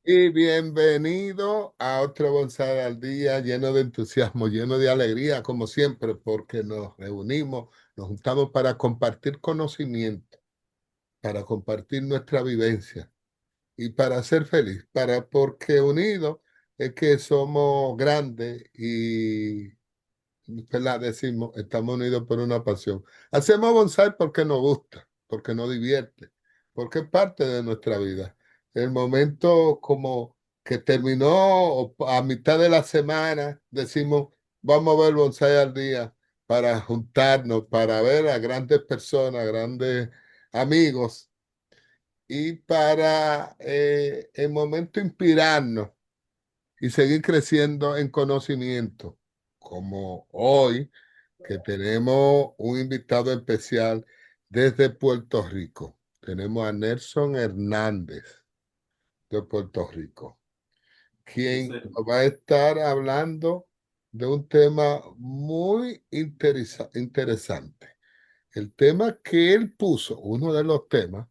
Y bienvenido a otro Bonsai al Día, lleno de entusiasmo, lleno de alegría, como siempre, porque nos reunimos, nos juntamos para compartir conocimiento, para compartir nuestra vivencia y para ser feliz, porque unidos es que somos grandes y ¿verdad? Decimos, estamos unidos por una pasión. Hacemos bonsai porque nos gusta, porque nos divierte, porque es parte de nuestra vida. El momento como que terminó o a mitad de la semana, decimos, vamos a ver bonsai al día para juntarnos, para ver a grandes personas, grandes amigos y para el momento inspirarnos y seguir creciendo en conocimiento, como hoy que tenemos un invitado especial desde Puerto Rico. Tenemos a Nelson Hernández de Puerto Rico, quien Dice, nos va a estar hablando de un tema muy interesante. El tema que él puso, uno de los temas,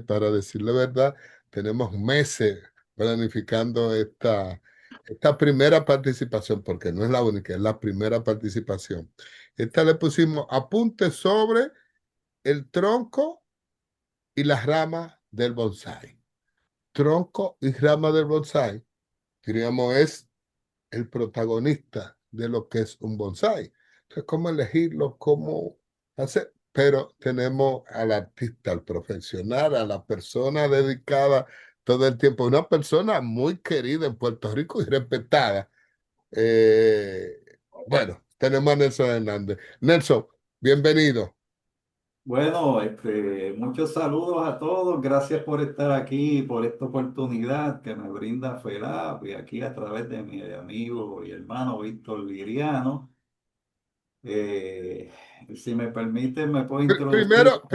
para decirle verdad, tenemos meses planificando esta primera participación, porque no es la única, es la primera participación. Esta le pusimos apuntes sobre el tronco y las ramas del bonsai. Tronco y rama del bonsai, diríamos, es el protagonista de lo que es un bonsai. Entonces, cómo elegirlo, cómo hacer. Pero tenemos al artista, al profesional, a la persona dedicada todo el tiempo, una persona muy querida en Puerto Rico y respetada. Bueno, tenemos a Nelson Hernández. Nelson, bienvenido. bueno, muchos saludos a todos. Gracias por estar aquí, por esta oportunidad que me brinda FELAP y aquí a través de mi amigo y hermano Víctor Liriano. Eh, si me permite, me puedo introducir un poquito más.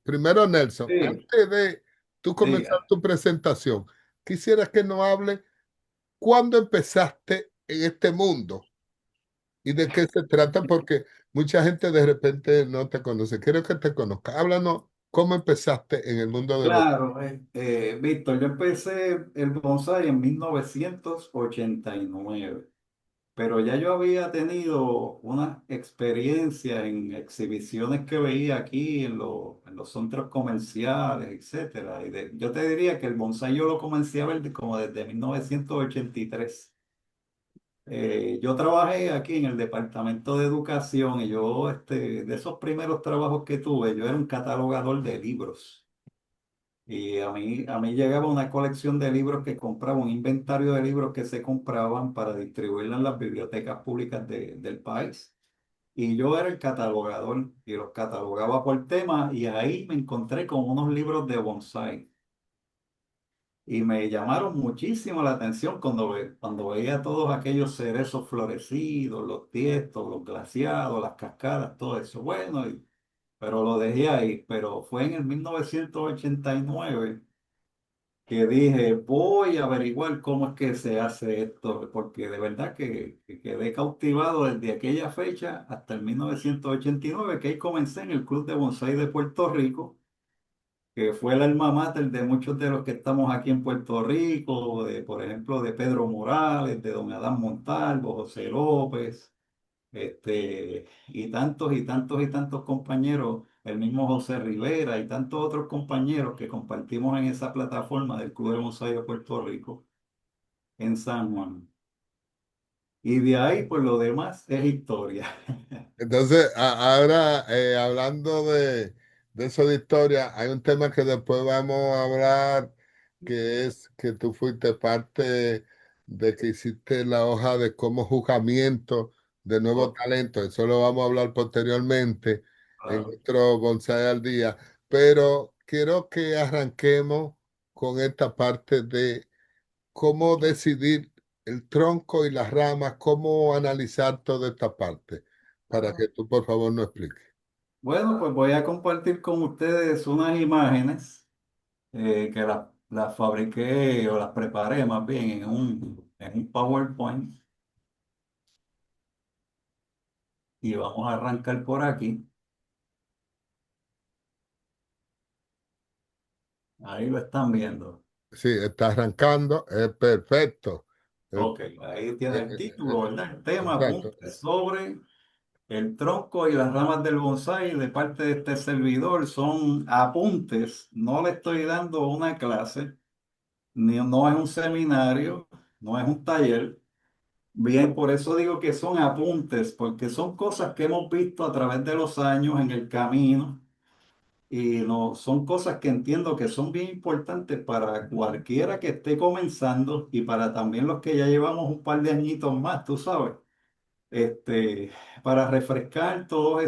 Primero Nelson, Sí, antes de tú comenzar diga. tu presentación, quisiera que nos hable cuándo empezaste en este mundo y de qué se trata, porque mucha gente de repente no te conoce. Quiero que te conozca. Háblanos cómo empezaste en el mundo del bonsai. Claro, Víctor, yo empecé el bonsai en 1989. Pero ya yo había tenido una experiencia en exhibiciones que veía aquí en los centros comerciales, etcétera. Yo te diría que el bonsai yo lo comencé a ver como desde 1983. Yo trabajé aquí en el departamento de educación y yo, de esos primeros trabajos que tuve, yo era un catalogador de libros. Y a mí llegaba una colección de libros que compraba, un inventario de libros que se compraban para distribuirlos en las bibliotecas públicas del país. Y yo era el catalogador y los catalogaba por tema y ahí me encontré con unos libros de bonsai. Y me llamaron muchísimo la atención cuando veía todos aquellos cerezos florecidos, los tiestos, los glaciados, las cascadas, todo eso. Bueno, pero lo dejé ahí. Pero fue en el 1989 que dije, voy a averiguar cómo es que se hace esto, porque de verdad que quedé cautivado desde aquella fecha hasta el 1989, que ahí comencé en el Club de Bonsai de Puerto Rico, que fue el alma mater de muchos de los que estamos aquí en Puerto Rico, por ejemplo, de Pedro Morales, de don Adán Montalvo, José López, y tantos y tantos y tantos compañeros, el mismo José Rivera y tantos otros compañeros que compartimos en esa plataforma del Club de Bonsai de Puerto Rico en San Juan. Y de ahí, pues lo demás es historia. Entonces, ahora hablando de eso de historia, hay un tema que después vamos a hablar, que es que tú fuiste parte de que hiciste la hoja de cómo juzgamiento de nuevo Oh, talento. Eso lo vamos a hablar posteriormente en claro. otro Bonsai al día. Pero quiero que arranquemos con esta parte de cómo decidir el tronco y las ramas, cómo analizar toda esta parte, para que tú por favor nos expliques. Bueno, pues voy a compartir con ustedes unas imágenes que las fabriqué o las preparé más bien en un PowerPoint y vamos a arrancar por aquí. Ahí lo están viendo. sí, está arrancando, es perfecto. Eh, Ok, ahí tiene eh, el eh, título, ¿verdad? El tema exacto. apunte sobre el tronco y las ramas del bonsái de parte de este servidor. Son apuntes, no le estoy dando una clase, ni, no es un seminario, no es un taller. Bien, por eso digo que son apuntes, porque son cosas que hemos visto a través de los años en el camino y no, son cosas que entiendo que son bien importantes para cualquiera que esté comenzando y para también los que ya llevamos un par de añitos más, tú sabes, este, para refrescar todos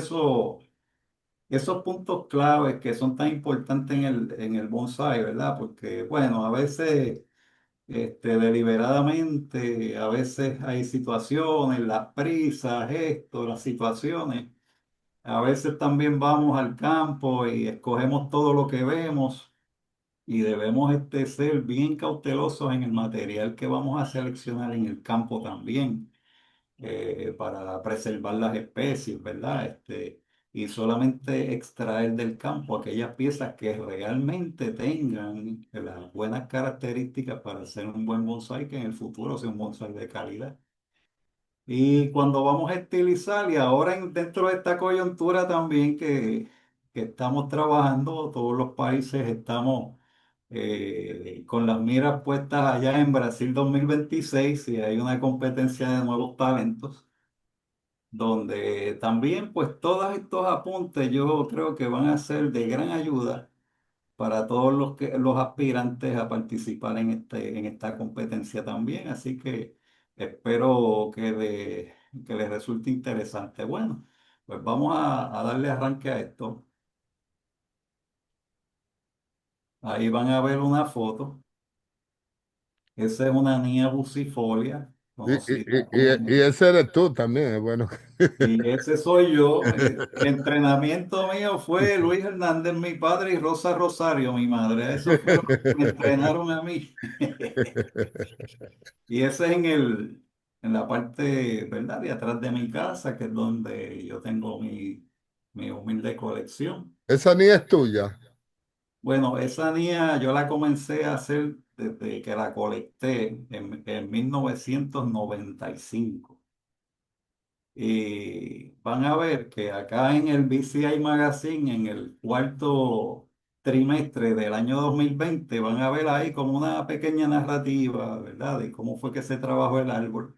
esos puntos claves que son tan importantes en el bonsai, ¿verdad? Porque, bueno, a veces deliberadamente, a veces hay situaciones, las prisas, esto, las situaciones. A veces también vamos al campo y escogemos todo lo que vemos y debemos ser bien cautelosos en el material que vamos a seleccionar en el campo también para preservar las especies, ¿verdad? Y solamente extraer del campo aquellas piezas que realmente tengan las buenas características para hacer un buen bonsai que en el futuro sea un bonsai de calidad. Y cuando vamos a estilizar, y ahora dentro de esta coyuntura también que estamos trabajando, todos los países estamos con las miras puestas allá en Brasil 2026 y hay una competencia de nuevos talentos, donde también pues todos estos apuntes yo creo que van a ser de gran ayuda para todos los aspirantes a participar en esta competencia también. Así que espero que les resulte interesante. Bueno, pues vamos a darle arranque a esto. Ahí van a ver una foto. Esa es una niña bucifolia, Y, y, conocida y, como... y ese eres tú también, es bueno. Y ese soy yo. El entrenamiento mío fue Luis Hernández, mi padre, y Rosa Rosario, mi madre. Eso fue lo que me entrenaron a mí. Y ese es en la parte, ¿verdad? De atrás de mi casa, que es donde yo tengo mi humilde colección. Esa niña es tuya. Bueno, esa niña yo la comencé a hacer desde que la colecté en 1995. Y van a ver que acá en el BCI Magazine, en el cuarto trimestre del año 2020 van a ver ahí como una pequeña narrativa, ¿verdad? De cómo fue que se trabajó el árbol.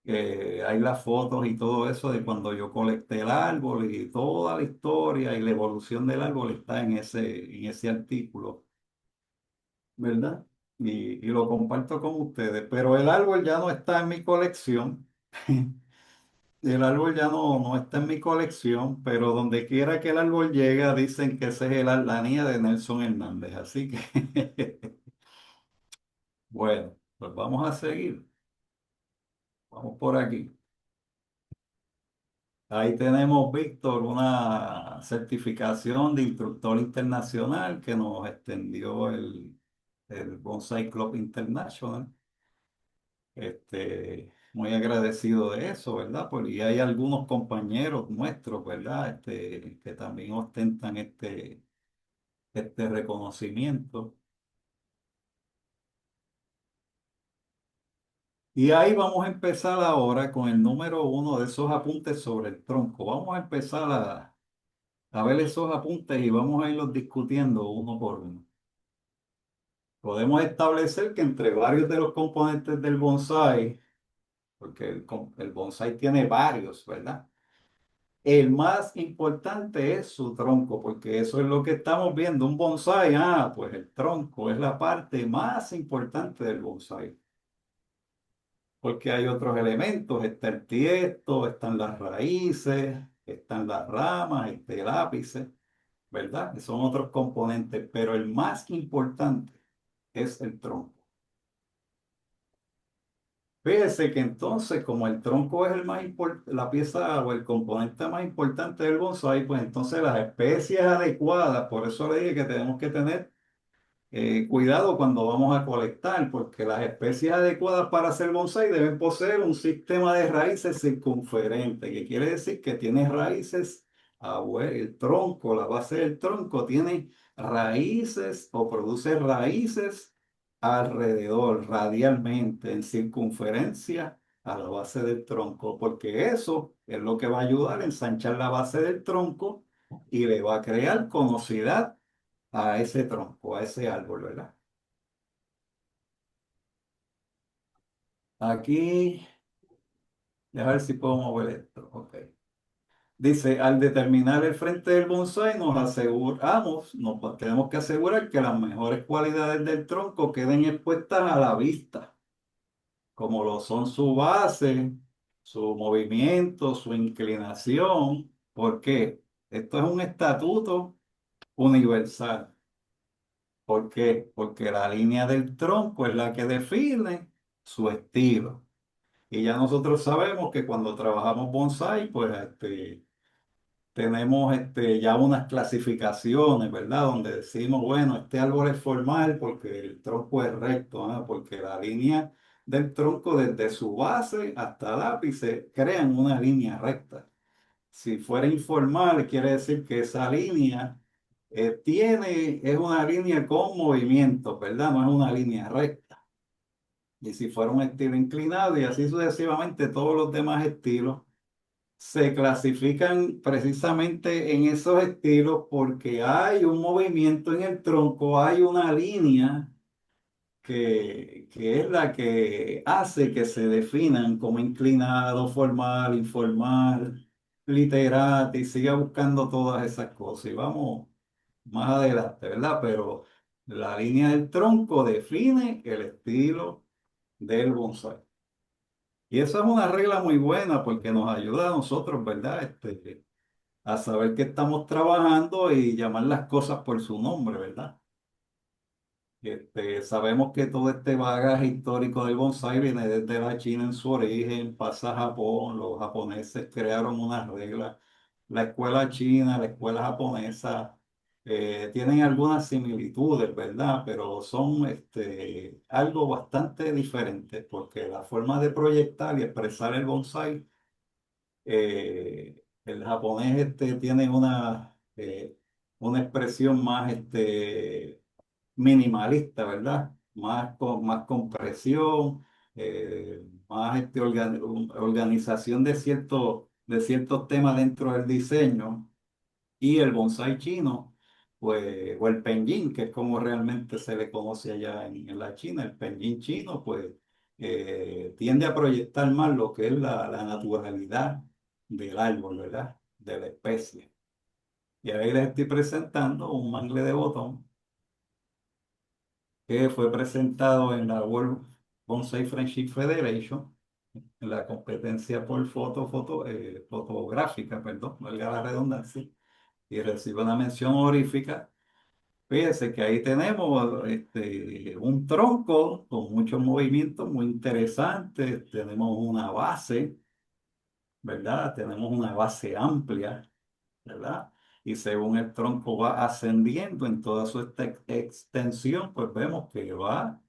Hay las fotos y todo eso de cuando yo colecté el árbol y toda la historia y la evolución del árbol está en ese artículo, ¿verdad? Y lo comparto con ustedes, pero el árbol ya no está en mi colección. El árbol ya no está en mi colección, pero donde quiera que el árbol llega, dicen que esa es la niña de Nelson Hernández. Así que, bueno, pues vamos a seguir. Vamos por aquí. Ahí tenemos, Víctor, una certificación de instructor internacional que nos extendió el Bonsai Club International. Muy agradecido de eso, ¿verdad? Y hay algunos compañeros nuestros, ¿verdad? Que también ostentan este reconocimiento. Y ahí vamos a empezar ahora con el número uno de esos apuntes sobre el tronco. Vamos a empezar a ver esos apuntes y vamos a irlos discutiendo uno por uno. Podemos establecer que entre varios de los componentes del bonsai, porque el bonsai tiene varios, ¿verdad? El más importante es su tronco, porque eso es lo que estamos viendo. Un bonsai, pues el tronco es la parte más importante del bonsai, porque hay otros elementos, está el tiesto, están las raíces, están las ramas, el ápice, ¿verdad? Que son otros componentes, pero el más importante es el tronco. Fíjese que entonces, como el tronco es el más la pieza o el componente más importante del bonsai, pues entonces las especies adecuadas, por eso le dije que tenemos que tener cuidado cuando vamos a colectar, porque las especies adecuadas para hacer bonsai deben poseer un sistema de raíces circunferente, que quiere decir que tiene raíces, el tronco, la base del tronco tiene raíces o produce raíces alrededor, radialmente, en circunferencia a la base del tronco, porque eso es lo que va a ayudar a ensanchar la base del tronco y le va a crear conosidad a ese tronco, a ese árbol, ¿verdad? Aquí, a ver si puedo mover esto. Ok. Dice, al determinar el frente del bonsái, nos aseguramos, tenemos que asegurar que las mejores cualidades del tronco queden expuestas a la vista, como lo son su base, su movimiento, su inclinación. ¿Por qué? Esto es un estatuto universal. ¿Por qué? Porque la línea del tronco es la que define su estilo. Y ya nosotros sabemos que cuando trabajamos bonsai, pues tenemos ya unas clasificaciones, ¿verdad? Donde decimos, bueno, este árbol es formal porque el tronco es recto, ¿ah? Porque la línea del tronco desde su base hasta el ápice crean una línea recta. Si fuera informal, quiere decir que esa línea es una línea con movimiento, ¿verdad? No es una línea recta. Y si fuera un estilo inclinado y así sucesivamente todos los demás estilos se clasifican precisamente en esos estilos porque hay un movimiento en el tronco, hay una línea que es la que hace que se definan como inclinado, formal, informal, literati, y siga buscando todas esas cosas. Y vamos más adelante, ¿verdad? Pero la línea del tronco define el estilo del bonsai. Y eso es una regla muy buena porque nos ayuda a nosotros, ¿verdad? A saber que estamos trabajando y llamar las cosas por su nombre, ¿verdad? Sabemos que todo este bagaje histórico del bonsái viene desde la China en su origen, pasa a Japón, los japoneses crearon unas reglas. La escuela china, la escuela japonesa, tienen algunas similitudes, ¿verdad? Pero son algo bastante diferente porque la forma de proyectar y expresar el bonsái el japonés tiene una expresión más minimalista, ¿verdad? Más compresión, más organización de ciertos temas dentro del diseño. Y el bonsái chino, pues, o el penyin, que es como realmente se le conoce allá en la China, el penyin chino, pues, tiende a proyectar más lo que es la naturalidad del árbol, ¿verdad? De la especie. Y ahí les estoy presentando un mangle de botón que fue presentado en la World Bonsai Friendship Federation, en la competencia por fotográfica, perdón, valga la redundancia, y recibe una mención honorífica. Fíjense que ahí tenemos un tronco con muchos movimientos muy interesantes. Tenemos una base, ¿verdad? Tenemos una base amplia, ¿verdad? Y según el tronco va ascendiendo en toda su extensión, pues vemos que va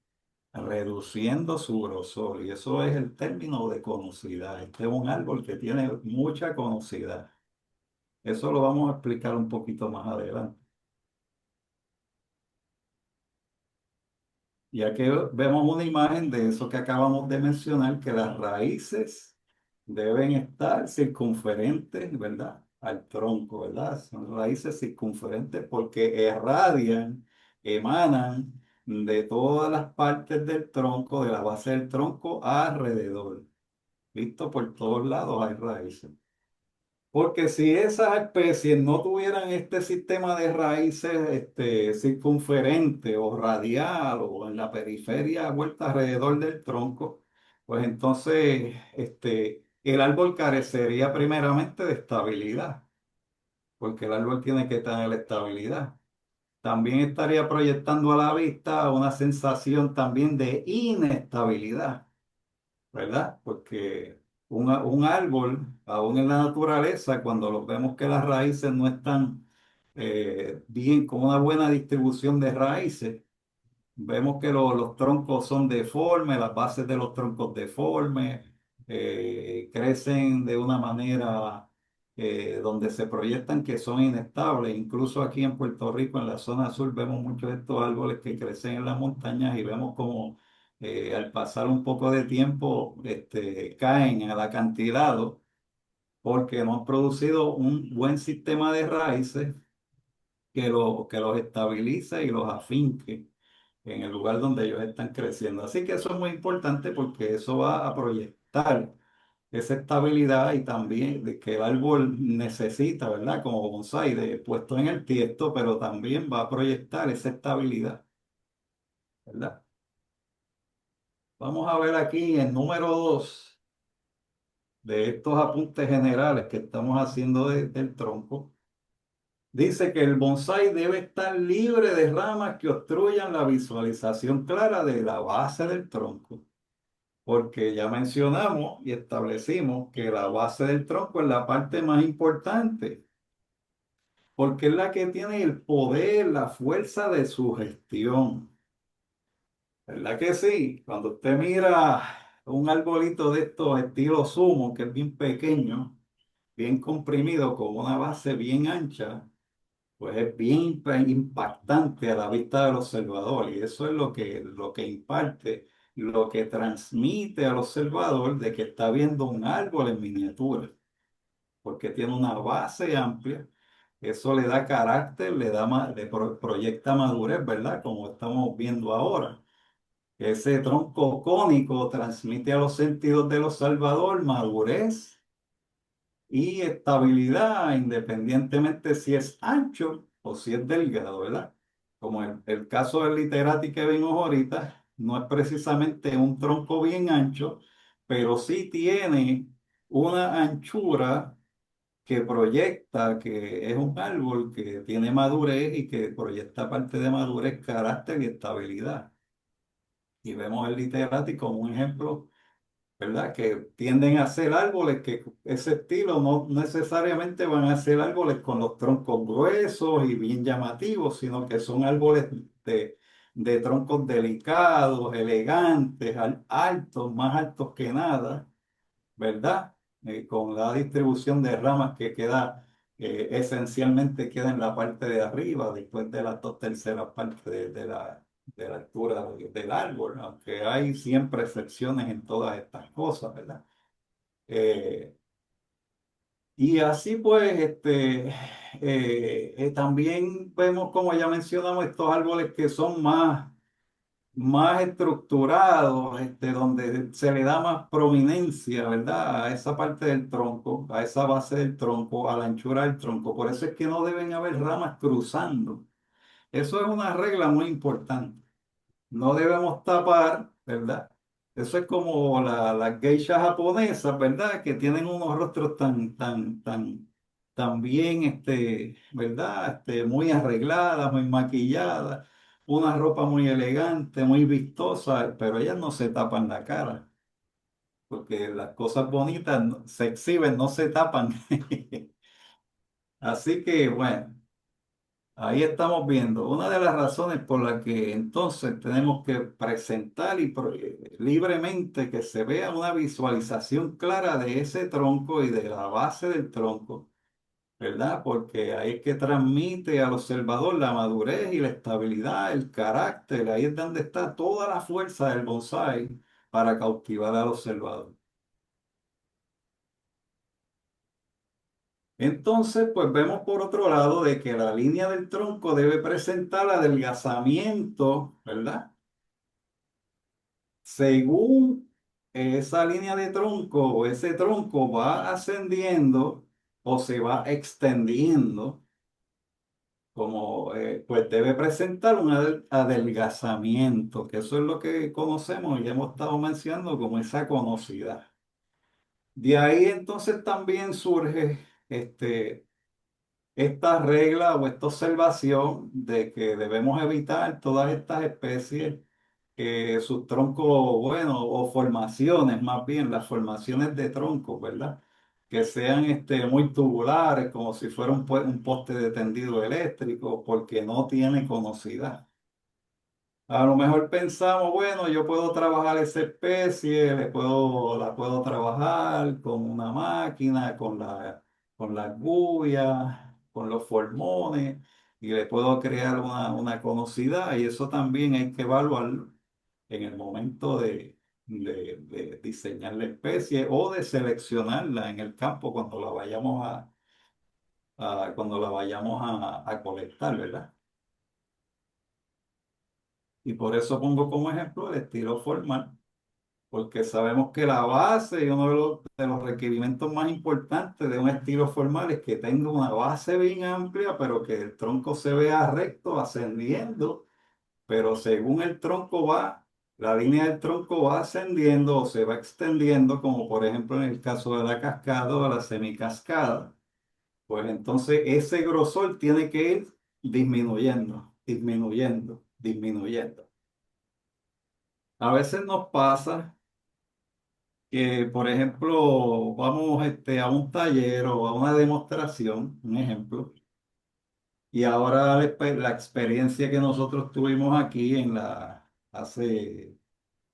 reduciendo su grosor. Y eso es el término de conosidad. Este es un árbol que tiene mucha conosidad. Eso lo vamos a explicar un poquito más adelante. Ya que vemos una imagen de eso que acabamos de mencionar, que las raíces deben estar circunferentes, ¿verdad? Al tronco, ¿verdad? Son raíces circunferentes porque irradian, emanan de todas las partes del tronco, de la base del tronco alrededor. Visto por todos lados hay raíces. Porque si esas especies no tuvieran este sistema de raíces circunferente o radial o en la periferia vuelta alrededor del tronco, pues entonces el árbol carecería primeramente de estabilidad, porque el árbol tiene que tener estabilidad. También estaría proyectando a la vista una sensación también de inestabilidad, ¿verdad? Porque un árbol, aún en la naturaleza, cuando los vemos que las raíces no están bien, con una buena distribución de raíces, vemos que los troncos son deformes, las bases de los troncos deformes, crecen de una manera donde se proyectan que son inestables. Incluso aquí en Puerto Rico, en la zona sur, vemos muchos de estos árboles que crecen en las montañas y vemos como al pasar un poco de tiempo caen al acantilado porque no han producido un buen sistema de raíces que los estabilice y los afinque en el lugar donde ellos están creciendo. Así que eso es muy importante porque eso va a proyectar esa estabilidad y también de que el árbol necesita, ¿verdad? Como bonsai, de, puesto en el tiesto, pero también va a proyectar esa estabilidad, ¿verdad? Vamos a ver aquí el número 2 de estos apuntes generales que estamos haciendo del tronco. Dice que el bonsai debe estar libre de ramas que obstruyan la visualización clara de la base del tronco, porque ya mencionamos y establecimos que la base del tronco es la parte más importante, porque es la que tiene el poder, la fuerza de su gestión. ¿Verdad que sí? Cuando usted mira un arbolito de estos estilo sumo, que es bien pequeño, bien comprimido, con una base bien ancha, pues es bien impactante a la vista del observador y eso es lo que imparte, lo que transmite al observador de que está viendo un árbol en miniatura, porque tiene una base amplia, eso le da carácter, le da proyecta madurez, ¿verdad? Como estamos viendo ahora. Ese tronco cónico transmite a los sentidos del observador madurez y estabilidad, independientemente si es ancho o si es delgado, ¿verdad? Como el caso del literati que vimos ahorita, no es precisamente un tronco bien ancho, pero sí tiene una anchura que proyecta que es un árbol que tiene madurez y que proyecta parte de madurez, carácter y estabilidad. Y vemos el literati como un ejemplo, ¿verdad? Que tienden a ser árboles que ese estilo no necesariamente van a ser árboles con los troncos gruesos y bien llamativos, sino que son árboles de troncos delicados, elegantes, altos, más altos que nada, ¿verdad? Con la distribución de ramas que queda, esencialmente queda en la parte de arriba, después de las dos terceras partes de la altura del árbol, aunque hay siempre excepciones en todas estas cosas, ¿verdad? Eh, y así pues, también vemos, como ya mencionamos, estos árboles que son más estructurados, donde se le da más prominencia, ¿verdad? A esa parte del tronco, a esa base del tronco, a la anchura del tronco. Por eso es que no deben haber ramas cruzando. Eso es una regla muy importante. No debemos tapar, ¿verdad? Eso es como las geishas japonesas, ¿verdad? Que tienen unos rostros tan bien, ¿verdad? Muy arregladas, muy maquilladas, una ropa muy elegante, muy vistosa, pero ellas no se tapan la cara, porque las cosas bonitas se exhiben, no se tapan. Así que, bueno. Ahí estamos viendo una de las razones por las que entonces tenemos que presentar libremente que se vea una visualización clara de ese tronco y de la base del tronco, ¿verdad? Porque ahí es que transmite al observador la madurez y la estabilidad, el carácter, ahí es donde está toda la fuerza del bonsai para cautivar al observador. Entonces, pues vemos por otro lado de que la línea del tronco debe presentar adelgazamiento, ¿verdad? Según esa línea de tronco o ese tronco va ascendiendo o se va extendiendo, como pues debe presentar un adelgazamiento, que eso es lo que conocemos y hemos estado mencionando como esa conocidad. De ahí entonces también surge esta regla o esta observación de que debemos evitar todas estas especies que sus troncos, bueno, o formaciones, más bien, las formaciones de troncos, ¿verdad? Que sean muy tubulares, como si fuera un poste de tendido eléctrico, porque no tiene conocidad. A lo mejor pensamos, bueno, yo puedo trabajar esa especie, la puedo trabajar con una máquina, con las gubias, con los formones, y le puedo crear una conocidad, y eso también hay que evaluarlo en el momento de diseñar la especie o de seleccionarla en el campo cuando la vayamos cuando la vayamos a colectar, ¿verdad? Y por eso pongo como ejemplo el estilo formal, porque sabemos que la base y uno de los requerimientos más importantes de un estilo formal es que tenga una base bien amplia, pero que el tronco se vea recto, ascendiendo, pero según el tronco va, la línea del tronco va ascendiendo o se va extendiendo, como por ejemplo en el caso de la cascada o de la semicascada, pues entonces ese grosor tiene que ir disminuyendo, disminuyendo, disminuyendo. A veces nos pasa que, por ejemplo, vamos a un taller o a una demostración, un ejemplo, y ahora la experiencia que nosotros tuvimos aquí hace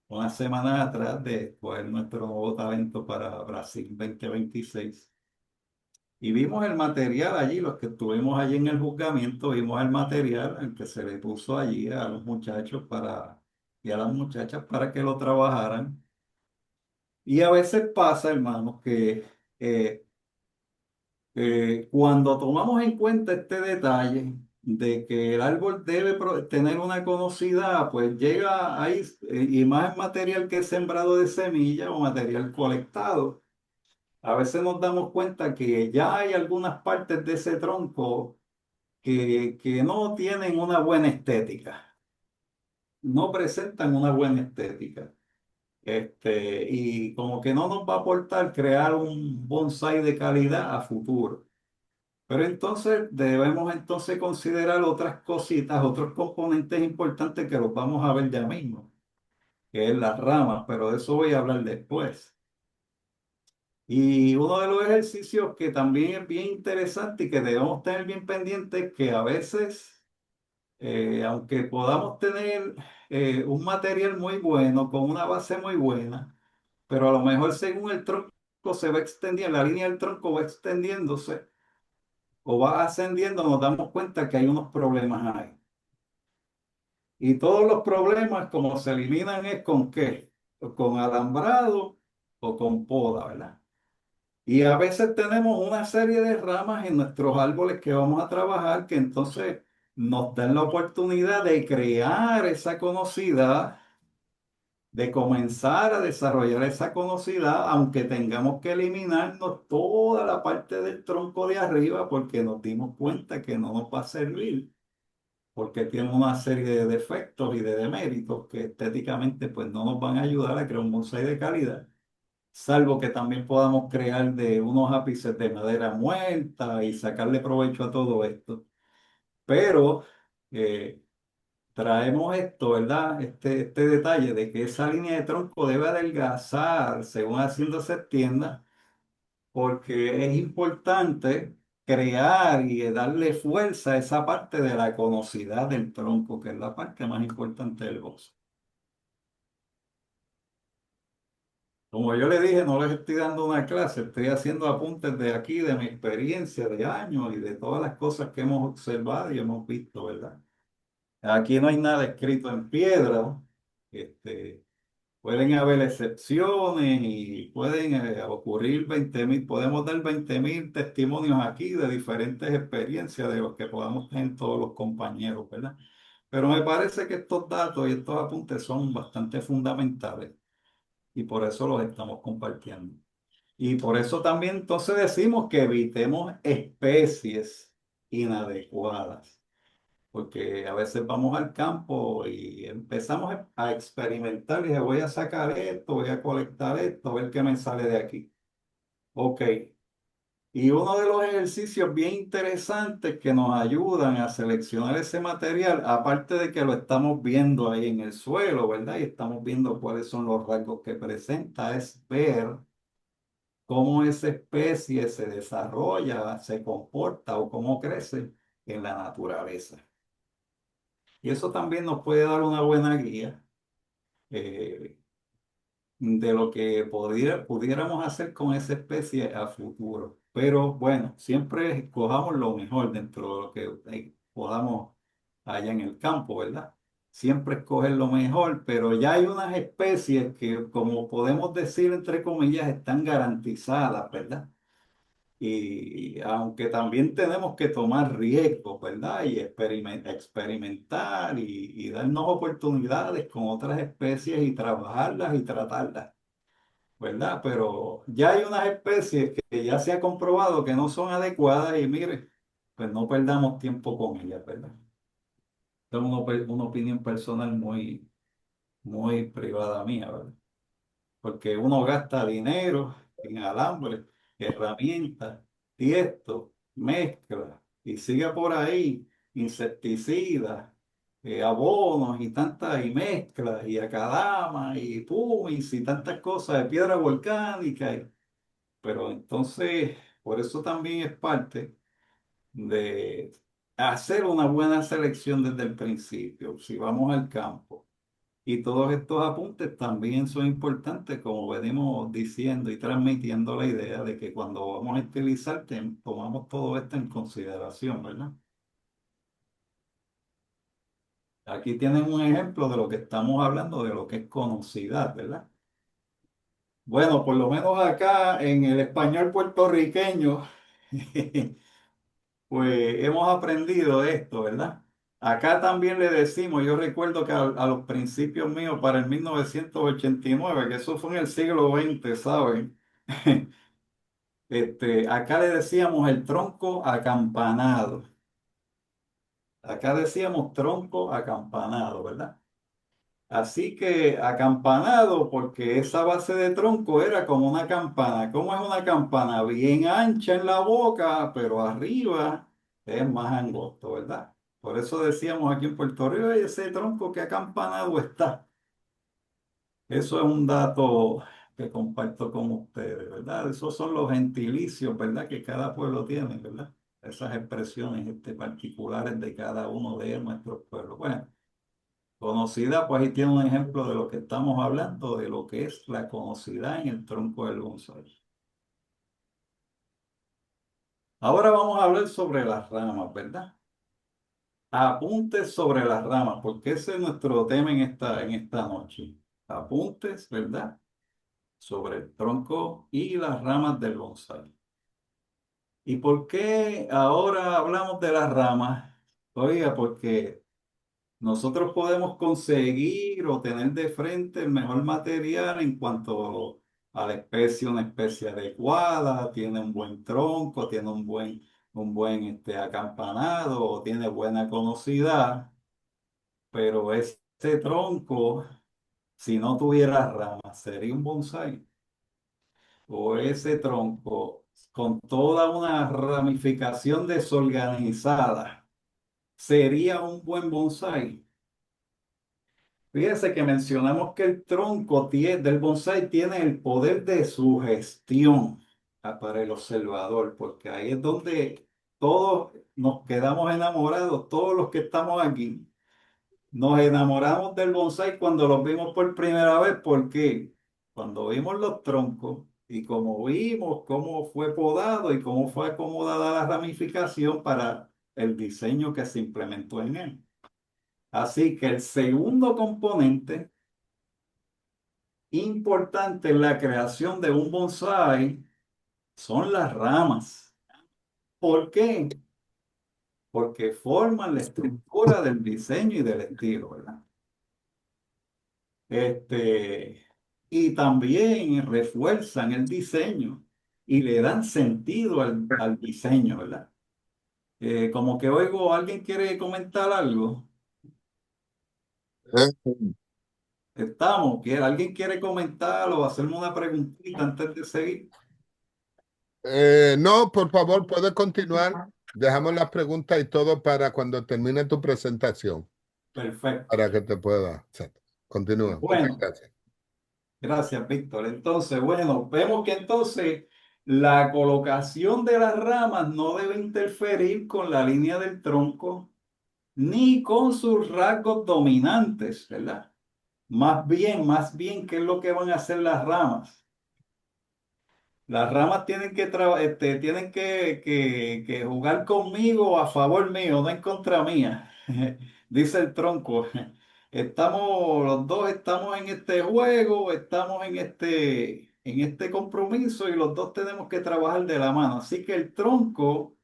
unas semanas atrás de escoger nuestro nuevo talento para Brasil 2026. Y vimos el material allí, los que estuvimos allí en el juzgamiento, vimos el material el que se le puso allí a los muchachos y a las muchachas para que lo trabajaran. Y a veces pasa, hermanos, que eh, cuando tomamos en cuenta este detalle de que el árbol debe tener una conocidad, pues llega ahí, y más material que es sembrado de semilla o material colectado. A veces nos damos cuenta que ya hay algunas partes de ese tronco que no tienen una buena estética, no presentan una buena estética. Y como que no nos va a aportar crear un bonsai de calidad a futuro. Pero entonces debemos entonces considerar otras cositas, otros componentes importantes que los vamos a ver ya mismo, que es las ramas, pero de eso voy a hablar después. Y uno de los ejercicios que también es bien interesante y que debemos tener bien pendiente es que a veces, aunque podamos tener un material muy bueno, con una base muy buena, pero a lo mejor según el tronco se va extendiendo, la línea del tronco va extendiéndose o va ascendiendo, nos damos cuenta que hay unos problemas ahí. Y todos los problemas, como se eliminan, es con qué, con alambrado o con poda, ¿verdad? Y a veces tenemos una serie de ramas en nuestros árboles que vamos a trabajar que entonces nos dan la oportunidad de crear esa conocidad, de comenzar a desarrollar esa conocidad, aunque tengamos que eliminarnos toda la parte del tronco de arriba porque nos dimos cuenta que no nos va a servir, porque tiene una serie de defectos y de deméritos que estéticamente pues no nos van a ayudar a crear un bonsai de calidad, salvo que también podamos crear de unos ápices de madera muerta y sacarle provecho a todo esto. Pero eh, traemos esto, ¿verdad? Este detalle de que esa línea de tronco debe adelgazar según haciendo se extienda, porque es importante crear y darle fuerza a esa parte de la conocidad del tronco, que es la parte más importante del bosque. Como yo le dije, no les estoy dando una clase, estoy haciendo apuntes de aquí, de mi experiencia de años y de todas las cosas que hemos observado y hemos visto, ¿verdad? Aquí no hay nada escrito en piedra. Este, Pueden haber excepciones y pueden ocurrir 20.000, podemos dar 20.000 testimonios aquí de diferentes experiencias de los que podamos tener todos los compañeros, ¿verdad? Pero me parece que estos datos y estos apuntes son bastante fundamentales y por eso los estamos compartiendo. Y por eso también entonces decimos que evitemos especies inadecuadas, porque a veces vamos al campo y empezamos a experimentar y dije, voy a sacar esto, voy a colectar esto, a ver qué me sale de aquí. Ok. Y uno de los ejercicios bien interesantes que nos ayudan a seleccionar ese material, aparte de que lo estamos viendo ahí en el suelo, ¿verdad? Y estamos viendo cuáles son los rasgos que presenta, es ver cómo esa especie se desarrolla, se comporta o cómo crece en la naturaleza. Y eso también nos puede dar una buena guía eh, de lo que pudiéramos hacer con esa especie a futuro. Pero bueno, siempre escojamos lo mejor dentro de lo que podamos allá en el campo, ¿verdad? Siempre escoger lo mejor, pero ya hay unas especies que, como podemos decir, entre comillas, están garantizadas, ¿verdad? Y aunque también tenemos que tomar riesgos, ¿verdad? Y experimentar y darnos oportunidades con otras especies y trabajarlas y tratarlas, ¿verdad? Pero ya hay unas especies que ya se ha comprobado que no son adecuadas y mire, pues no perdamos tiempo con ellas, ¿verdad? Es una opinión personal muy privada mía, ¿verdad? Porque uno gasta dinero en alambre, herramientas, tiesto, mezcla y sigue por ahí, insecticidas, abonos y tantas, y mezclas, y acadama, y pumis, y tantas cosas de piedra volcánica. Pero entonces, por eso también es parte de hacer una buena selección desde el principio, si vamos al campo. Y todos estos apuntes también son importantes, como venimos diciendo y transmitiendo la idea de que cuando vamos a utilizar, tomamos todo esto en consideración, ¿verdad? Aquí tienen un ejemplo de lo que estamos hablando, de lo que es conocidad, ¿verdad? Bueno, por lo menos acá en el español puertorriqueño, pues hemos aprendido esto, ¿verdad? Acá también le decimos, yo recuerdo que a los principios míos, para el 1989, que eso fue en el siglo XX, ¿saben? Acá le decíamos el tronco acampanado. Acá decíamos tronco acampanado, ¿verdad? Así que acampanado, porque esa base de tronco era como una campana. ¿Cómo es una campana? Bien ancha en la boca, pero arriba es más angosto, ¿verdad? Por eso decíamos aquí en Puerto Rico, "Oye, ese tronco que acampanado está". Eso es un dato que comparto con ustedes, ¿verdad? Esos son los gentilicios, ¿verdad? Que cada pueblo tiene, ¿verdad? Esas expresiones particulares de cada uno de nuestros pueblos. Bueno. Conocida, pues ahí tiene un ejemplo de lo que estamos hablando, de lo que es la conocidad en el tronco del bonsái. Ahora vamos a hablar sobre las ramas, ¿verdad? Apuntes sobre las ramas, porque ese es nuestro tema en esta noche. Apuntes, ¿verdad? Sobre el tronco y las ramas del bonsái. ¿Y por qué ahora hablamos de las ramas? Oiga, porque nosotros podemos conseguir o tener de frente el mejor material en cuanto a la especie, una especie adecuada, tiene un buen tronco, tiene un buen acampanado, tiene buena conocidad, pero ese tronco, si no tuviera ramas, sería un bonsái. O ese tronco con toda una ramificación desorganizada, sería un buen bonsái. Fíjese que mencionamos que el tronco del bonsái tiene el poder de sugestión para el observador, porque ahí es donde todos nos quedamos enamorados, todos los que estamos aquí, nos enamoramos del bonsái cuando los vimos por primera vez, porque cuando vimos los troncos y como vimos cómo fue podado y cómo fue acomodada la ramificación para el diseño que se implementó en él. Así que el segundo componente importante en la creación de un bonsái son las ramas. ¿Por qué? Porque forman la estructura del diseño y del estilo, ¿verdad? Este, y también refuerzan el diseño y le dan sentido al diseño, ¿verdad? Como que oigo, ¿alguien quiere comentar algo? Eh, ¿Alguien quiere comentar o hacerme una preguntita antes de seguir? no, por favor, puedes continuar. Dejamos las preguntas y todo para cuando termine tu presentación, Perfecto. para que te pueda. Exacto. Continúa. Muchas Bueno. gracias. Gracias, Víctor. Entonces, bueno, vemos que entonces la colocación de las ramas no debe interferir con la línea del tronco ni con sus rasgos dominantes, ¿verdad? Más bien, ¿qué es lo que van a hacer las ramas? Las ramas tienen tienen que jugar conmigo a favor mío, no en contra mía, dice el tronco. Los dos estamos en este juego, estamos en este compromiso y los dos tenemos que trabajar de la mano. Así que el tronco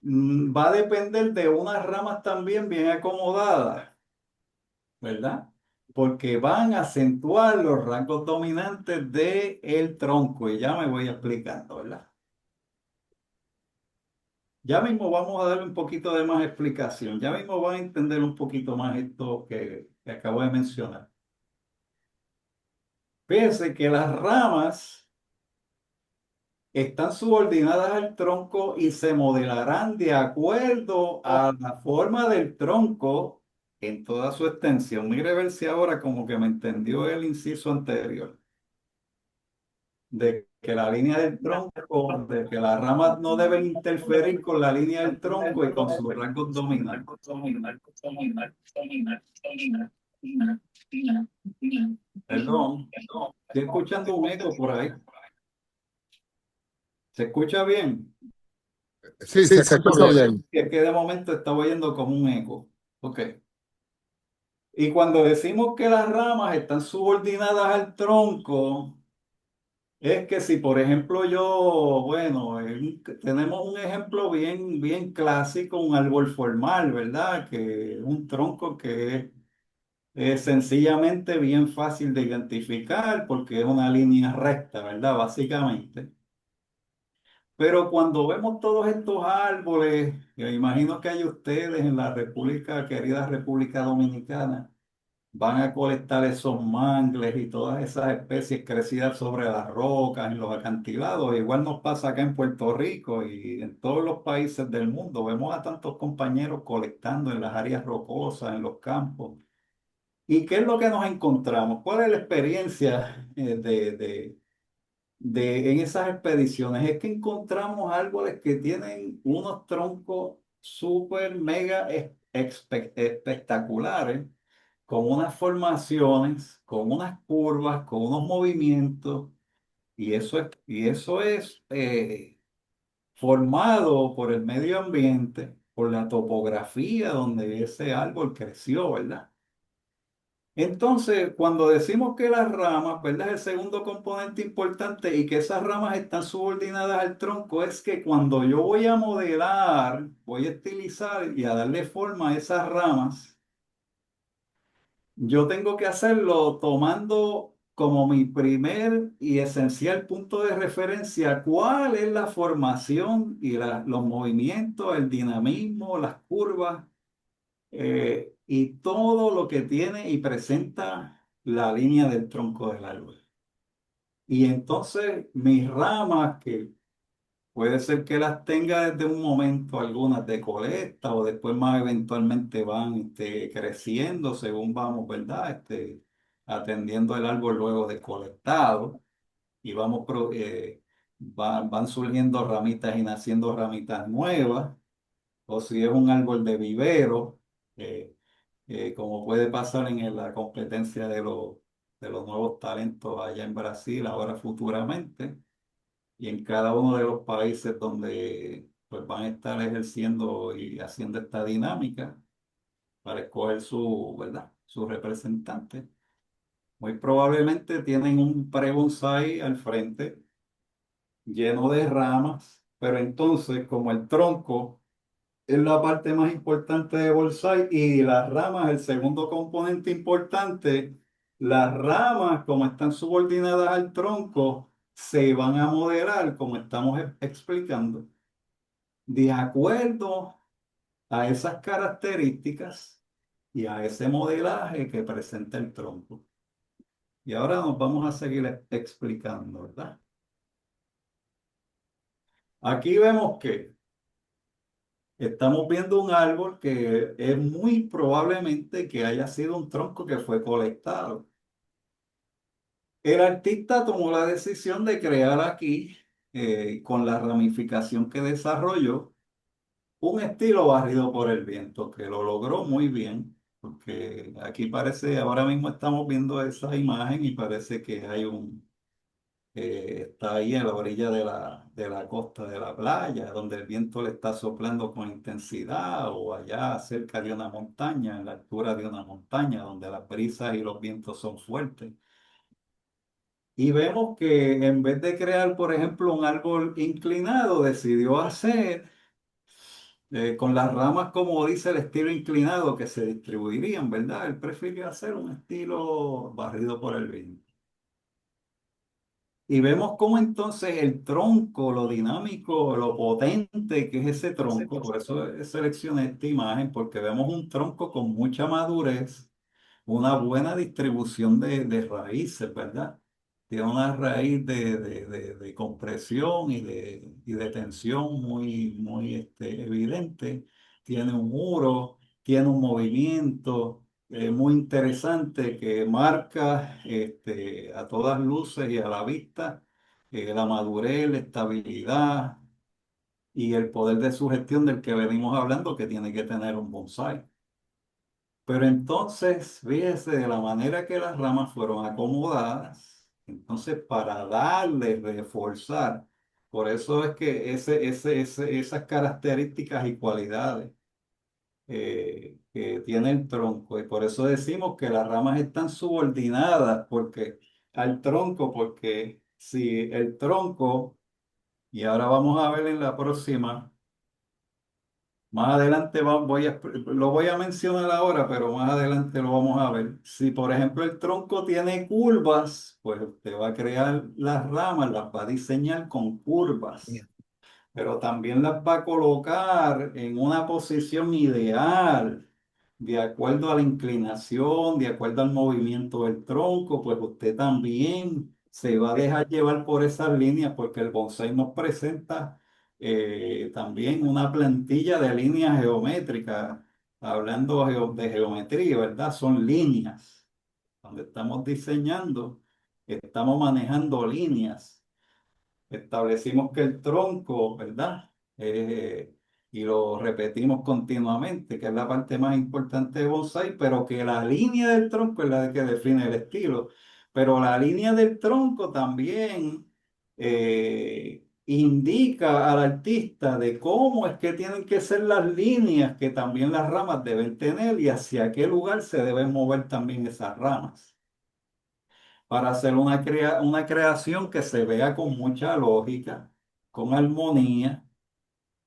va a depender de unas ramas también bien acomodadas, ¿verdad? Porque van a acentuar los rasgos dominantes del tronco y ya me voy explicando, ¿verdad? Ya mismo vamos a darle un poquito de más explicación, ya mismo van a entender un poquito más esto que acabo de mencionar. Fíjense que las ramas están subordinadas al tronco y se modelarán de acuerdo a la forma del tronco en toda su extensión. Mire ver si ahora como que me entendió el inciso anterior, de que la línea del tronco, de que las ramas no deben interferir con la línea del tronco y con sus rasgos dominantes. Perdón, estoy escuchando un eco por ahí. ¿Se escucha bien? Sí, se Sí, se escucha escucha bien. bien. Es que de momento estaba oyendo como un eco. Ok. Y cuando decimos que las ramas están subordinadas al tronco, es que si, por ejemplo, bueno, tenemos un ejemplo bien clásico, un árbol formal, ¿verdad? Que es un tronco que es sencillamente bien fácil de identificar porque es una línea recta, ¿verdad? Básicamente. Pero cuando vemos todos estos árboles, me imagino que hay ustedes en la República, querida República Dominicana, van a colectar esos mangles y todas esas especies crecidas sobre las rocas, en los acantilados. Igual nos pasa acá en Puerto Rico y en todos los países del mundo. Vemos a tantos compañeros colectando en las áreas rocosas, en los campos. ¿Y qué es lo que nos encontramos? ¿Cuál es la experiencia en esas expediciones? Es que encontramos árboles que tienen unos troncos súper mega espectaculares, con unas formaciones, con unas curvas, con unos movimientos, y eso es formado por el medio ambiente, por la topografía donde ese árbol creció, ¿verdad? Entonces, cuando decimos que las ramas, ¿verdad? Es el segundo componente importante y que esas ramas están subordinadas al tronco, es que cuando yo voy a modelar, voy a estilizar y a darle forma a esas ramas, yo tengo que hacerlo tomando como mi primer y esencial punto de referencia cuál es la formación y los movimientos, el dinamismo, las curvas y todo lo que tiene y presenta la línea del tronco del árbol. Y entonces mis ramas, que puede ser que las tenga desde un momento algunas de colecta o después más eventualmente van creciendo según vamos, ¿verdad? Atendiendo el árbol luego de colectado y van surgiendo ramitas y naciendo ramitas nuevas. O si es un árbol de vivero, eh, como puede pasar en la competencia de los nuevos talentos allá en Brasil, ahora futuramente, y en cada uno de los países donde pues, van a estar ejerciendo y haciendo esta dinámica para escoger ¿verdad? Su representante. Muy probablemente tienen un pre-bonsai al frente lleno de ramas, pero entonces como el tronco es la parte más importante de bonsai y las ramas, el segundo componente importante. Las ramas, como están subordinadas al tronco, se van a modelar, como estamos explicando, de acuerdo a esas características y a ese modelaje que presenta el tronco. Y ahora nos vamos a seguir explicando, ¿verdad? Aquí vemos que estamos viendo un árbol que es muy probablemente que haya sido un tronco que fue colectado. El artista tomó la decisión de crear aquí, con la ramificación que desarrolló, un estilo barrido por el viento, que lo logró muy bien, porque aquí parece, ahora mismo estamos viendo esa imagen y parece que hay está ahí en la orilla de la costa de la playa, donde el viento le está soplando con intensidad, o allá cerca de una montaña, en la altura de una montaña, donde las brisas y los vientos son fuertes. Y vemos que en vez de crear, por ejemplo, un árbol inclinado, decidió hacer con las ramas, como dice el estilo inclinado, que se distribuirían, ¿verdad? Él prefirió hacer un estilo barrido por el viento. Y vemos cómo entonces el tronco, lo dinámico, lo potente que es ese tronco, por eso seleccioné esta imagen, porque vemos un tronco con mucha madurez, una buena distribución de raíces, ¿verdad? Tiene una raíz de compresión y de tensión muy evidente. Tiene un muro, tiene un movimiento muy interesante que marca a todas luces y a la vista la madurez, la estabilidad y el poder de sugestión del que venimos hablando que tiene que tener un bonsái. Pero entonces, fíjese de la manera que las ramas fueron acomodadas, entonces para darle, reforzar, por eso es que esas características y cualidades que tiene el tronco, y por eso decimos que las ramas están subordinadas al tronco, porque si el tronco, y ahora vamos a ver en la próxima. Más adelante lo voy a mencionar ahora, pero más adelante lo vamos a ver. Si, por ejemplo, el tronco tiene curvas, pues usted va a crear las ramas, las va a diseñar con curvas, pero también las va a colocar en una posición ideal, de acuerdo a la inclinación, de acuerdo al movimiento del tronco, pues usted también se va a dejar llevar por esas líneas, porque el bonsai nos presenta también una plantilla de líneas geométricas, hablando de geometría, ¿verdad? Son líneas. Donde estamos diseñando, estamos manejando líneas. Establecimos que el tronco, ¿verdad? Y lo repetimos continuamente, que es la parte más importante de bonsai, pero que la línea del tronco es la que define el estilo. Pero la línea del tronco también indica al artista de cómo es que tienen que ser las líneas que también las ramas deben tener y hacia qué lugar se deben mover también esas ramas para hacer una creación que se vea con mucha lógica, con armonía,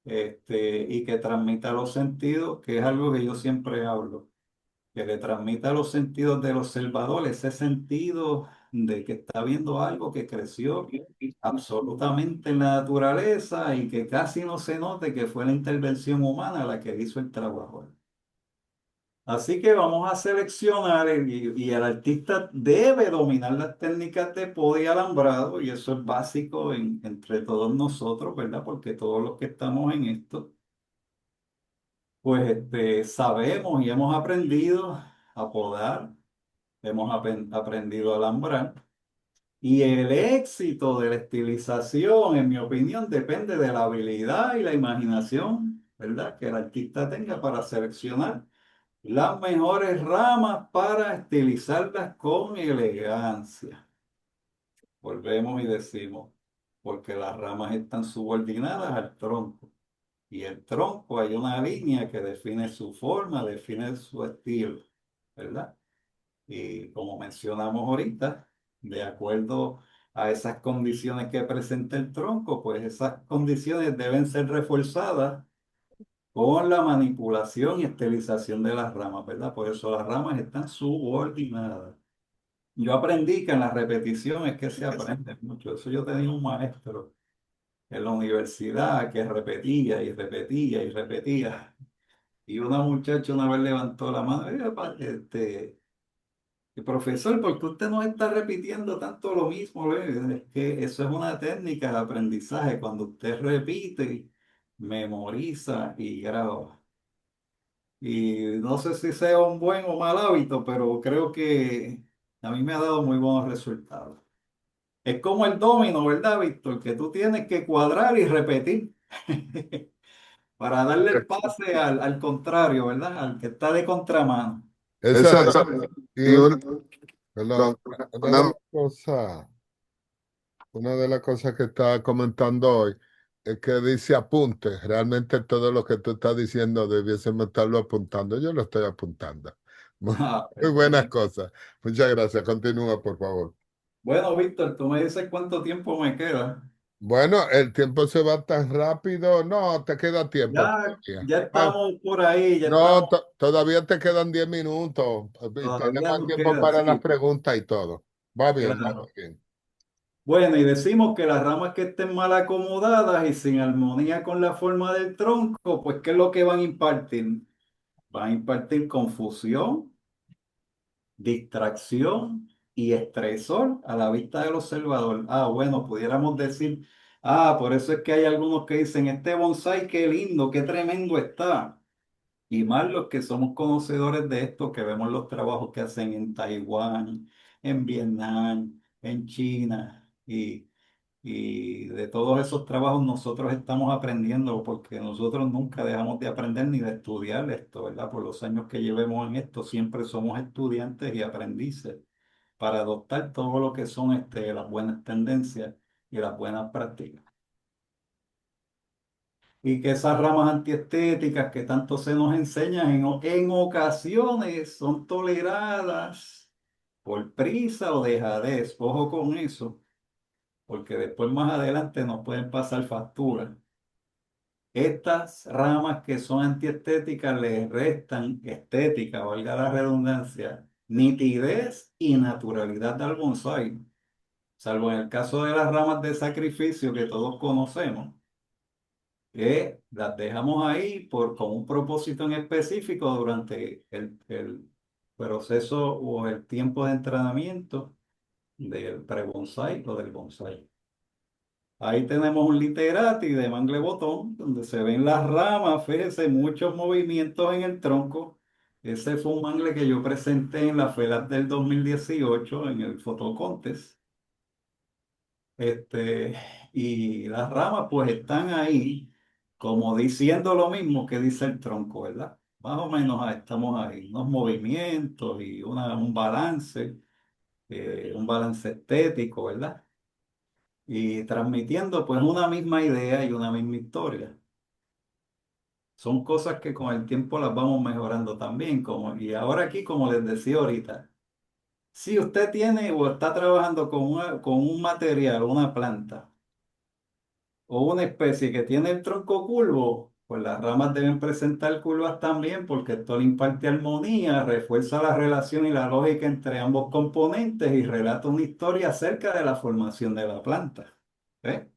y que transmita los sentidos, que es algo que yo siempre hablo, que le transmita los sentidos del observador, ese sentido de que está viendo algo que creció absolutamente en la naturaleza y que casi no se note que fue la intervención humana la que hizo el trabajo. Así que vamos a seleccionar y el artista debe dominar las técnicas de poda y alambrado, y eso es básico entre todos nosotros, ¿verdad? Porque todos los que estamos en esto, pues sabemos y hemos aprendido a podar, hemos aprendido a alambrar, y el éxito de la estilización, en mi opinión, depende de la habilidad y la imaginación, ¿verdad? Que el artista tenga para seleccionar las mejores ramas para estilizarlas con elegancia. Volvemos y decimos, porque las ramas están subordinadas al tronco. Y el tronco hay una línea que define su forma, define su estilo, ¿verdad? Y como mencionamos ahorita, de acuerdo a esas condiciones que presenta el tronco, pues esas condiciones deben ser reforzadas con la manipulación y estilización de las ramas, ¿verdad? Por eso las ramas están subordinadas. Yo aprendí que en la repetición es que se aprende mucho. Eso yo tenía un maestro en la universidad que repetía y repetía y repetía. Y una muchacha una vez levantó la mano, profesor, ¿por qué usted no está repitiendo tanto lo mismo? Es que eso es una técnica de aprendizaje. Cuando usted repite, memoriza y graba. Y no sé si sea un buen o mal hábito, pero creo que a mí me ha dado muy buenos resultados. Es como el domino, ¿verdad, Víctor? Que tú tienes que cuadrar y repetir para darle el pase al contrario, ¿verdad? Al que está de contramano. Exacto. Exacto. Y Y una, una, perdón, no, una de una- las cosas, Una de las cosas que estaba comentando hoy es que dice apunte. Realmente todo lo que tú estás diciendo debiésemos estarlo apuntando. Yo lo estoy apuntando. Muy, Ah, muy buenas perfecto. cosas. Muchas gracias. Continúa, por favor. Bueno, Víctor, tú me dices cuánto tiempo me queda. Bueno, el tiempo se va tan rápido. No, te queda tiempo Ya, todavía. ya Ah, estamos por ahí, ya no, estamos, todavía te quedan 10 minutos. Y todavía tenemos nos tiempo queda, para las sí, preguntas y todo. Va claro. bien. Bueno, y decimos que las ramas que estén mal acomodadas y sin armonía con la forma del tronco, pues ¿qué es lo que van a impartir? Van a impartir confusión, distracción y estresor a la vista del observador. Ah, bueno, pudiéramos decir, por eso es que hay algunos que dicen, este bonsai, qué lindo, qué tremendo está. Y más los que somos conocedores de esto, que vemos los trabajos que hacen en Taiwán, en Vietnam, en China y de todos esos trabajos nosotros estamos aprendiendo porque nosotros nunca dejamos de aprender ni de estudiar esto, ¿verdad? Por los años que llevemos en esto, siempre somos estudiantes y aprendices para adoptar todo lo que son las buenas tendencias y las buenas prácticas. Y que esas ramas antiestéticas que tanto se nos enseñan en ocasiones son toleradas por prisa o dejadez. Ojo con eso, porque después más adelante nos pueden pasar facturas. Estas ramas que son antiestéticas le restan estética, valga la redundancia, nitidez y naturalidad al bonsai, salvo en el caso de las ramas de sacrificio que todos conocemos, que las dejamos ahí con un propósito en específico durante el proceso o el tiempo de entrenamiento del pre-bonsai o del bonsai. Ahí tenemos un literati de mangle botón, donde se ven las ramas, fíjense, muchos movimientos en el tronco. Ese fue un mangle que yo presenté en la FELAT del 2018 en el Photocontest. Este, y las ramas pues están ahí como diciendo lo mismo que dice el tronco, ¿verdad? Más o menos estamos ahí, unos movimientos y un balance estético, ¿verdad? Y transmitiendo pues una misma idea y una misma historia. Son cosas que con el tiempo las vamos mejorando también, y ahora aquí, como les decía ahorita, si usted tiene o está trabajando con un material, una planta, o una especie que tiene el tronco curvo, pues las ramas deben presentar curvas también porque esto le imparte armonía, refuerza la relación y la lógica entre ambos componentes y relata una historia acerca de la formación de la planta. ¿Ve?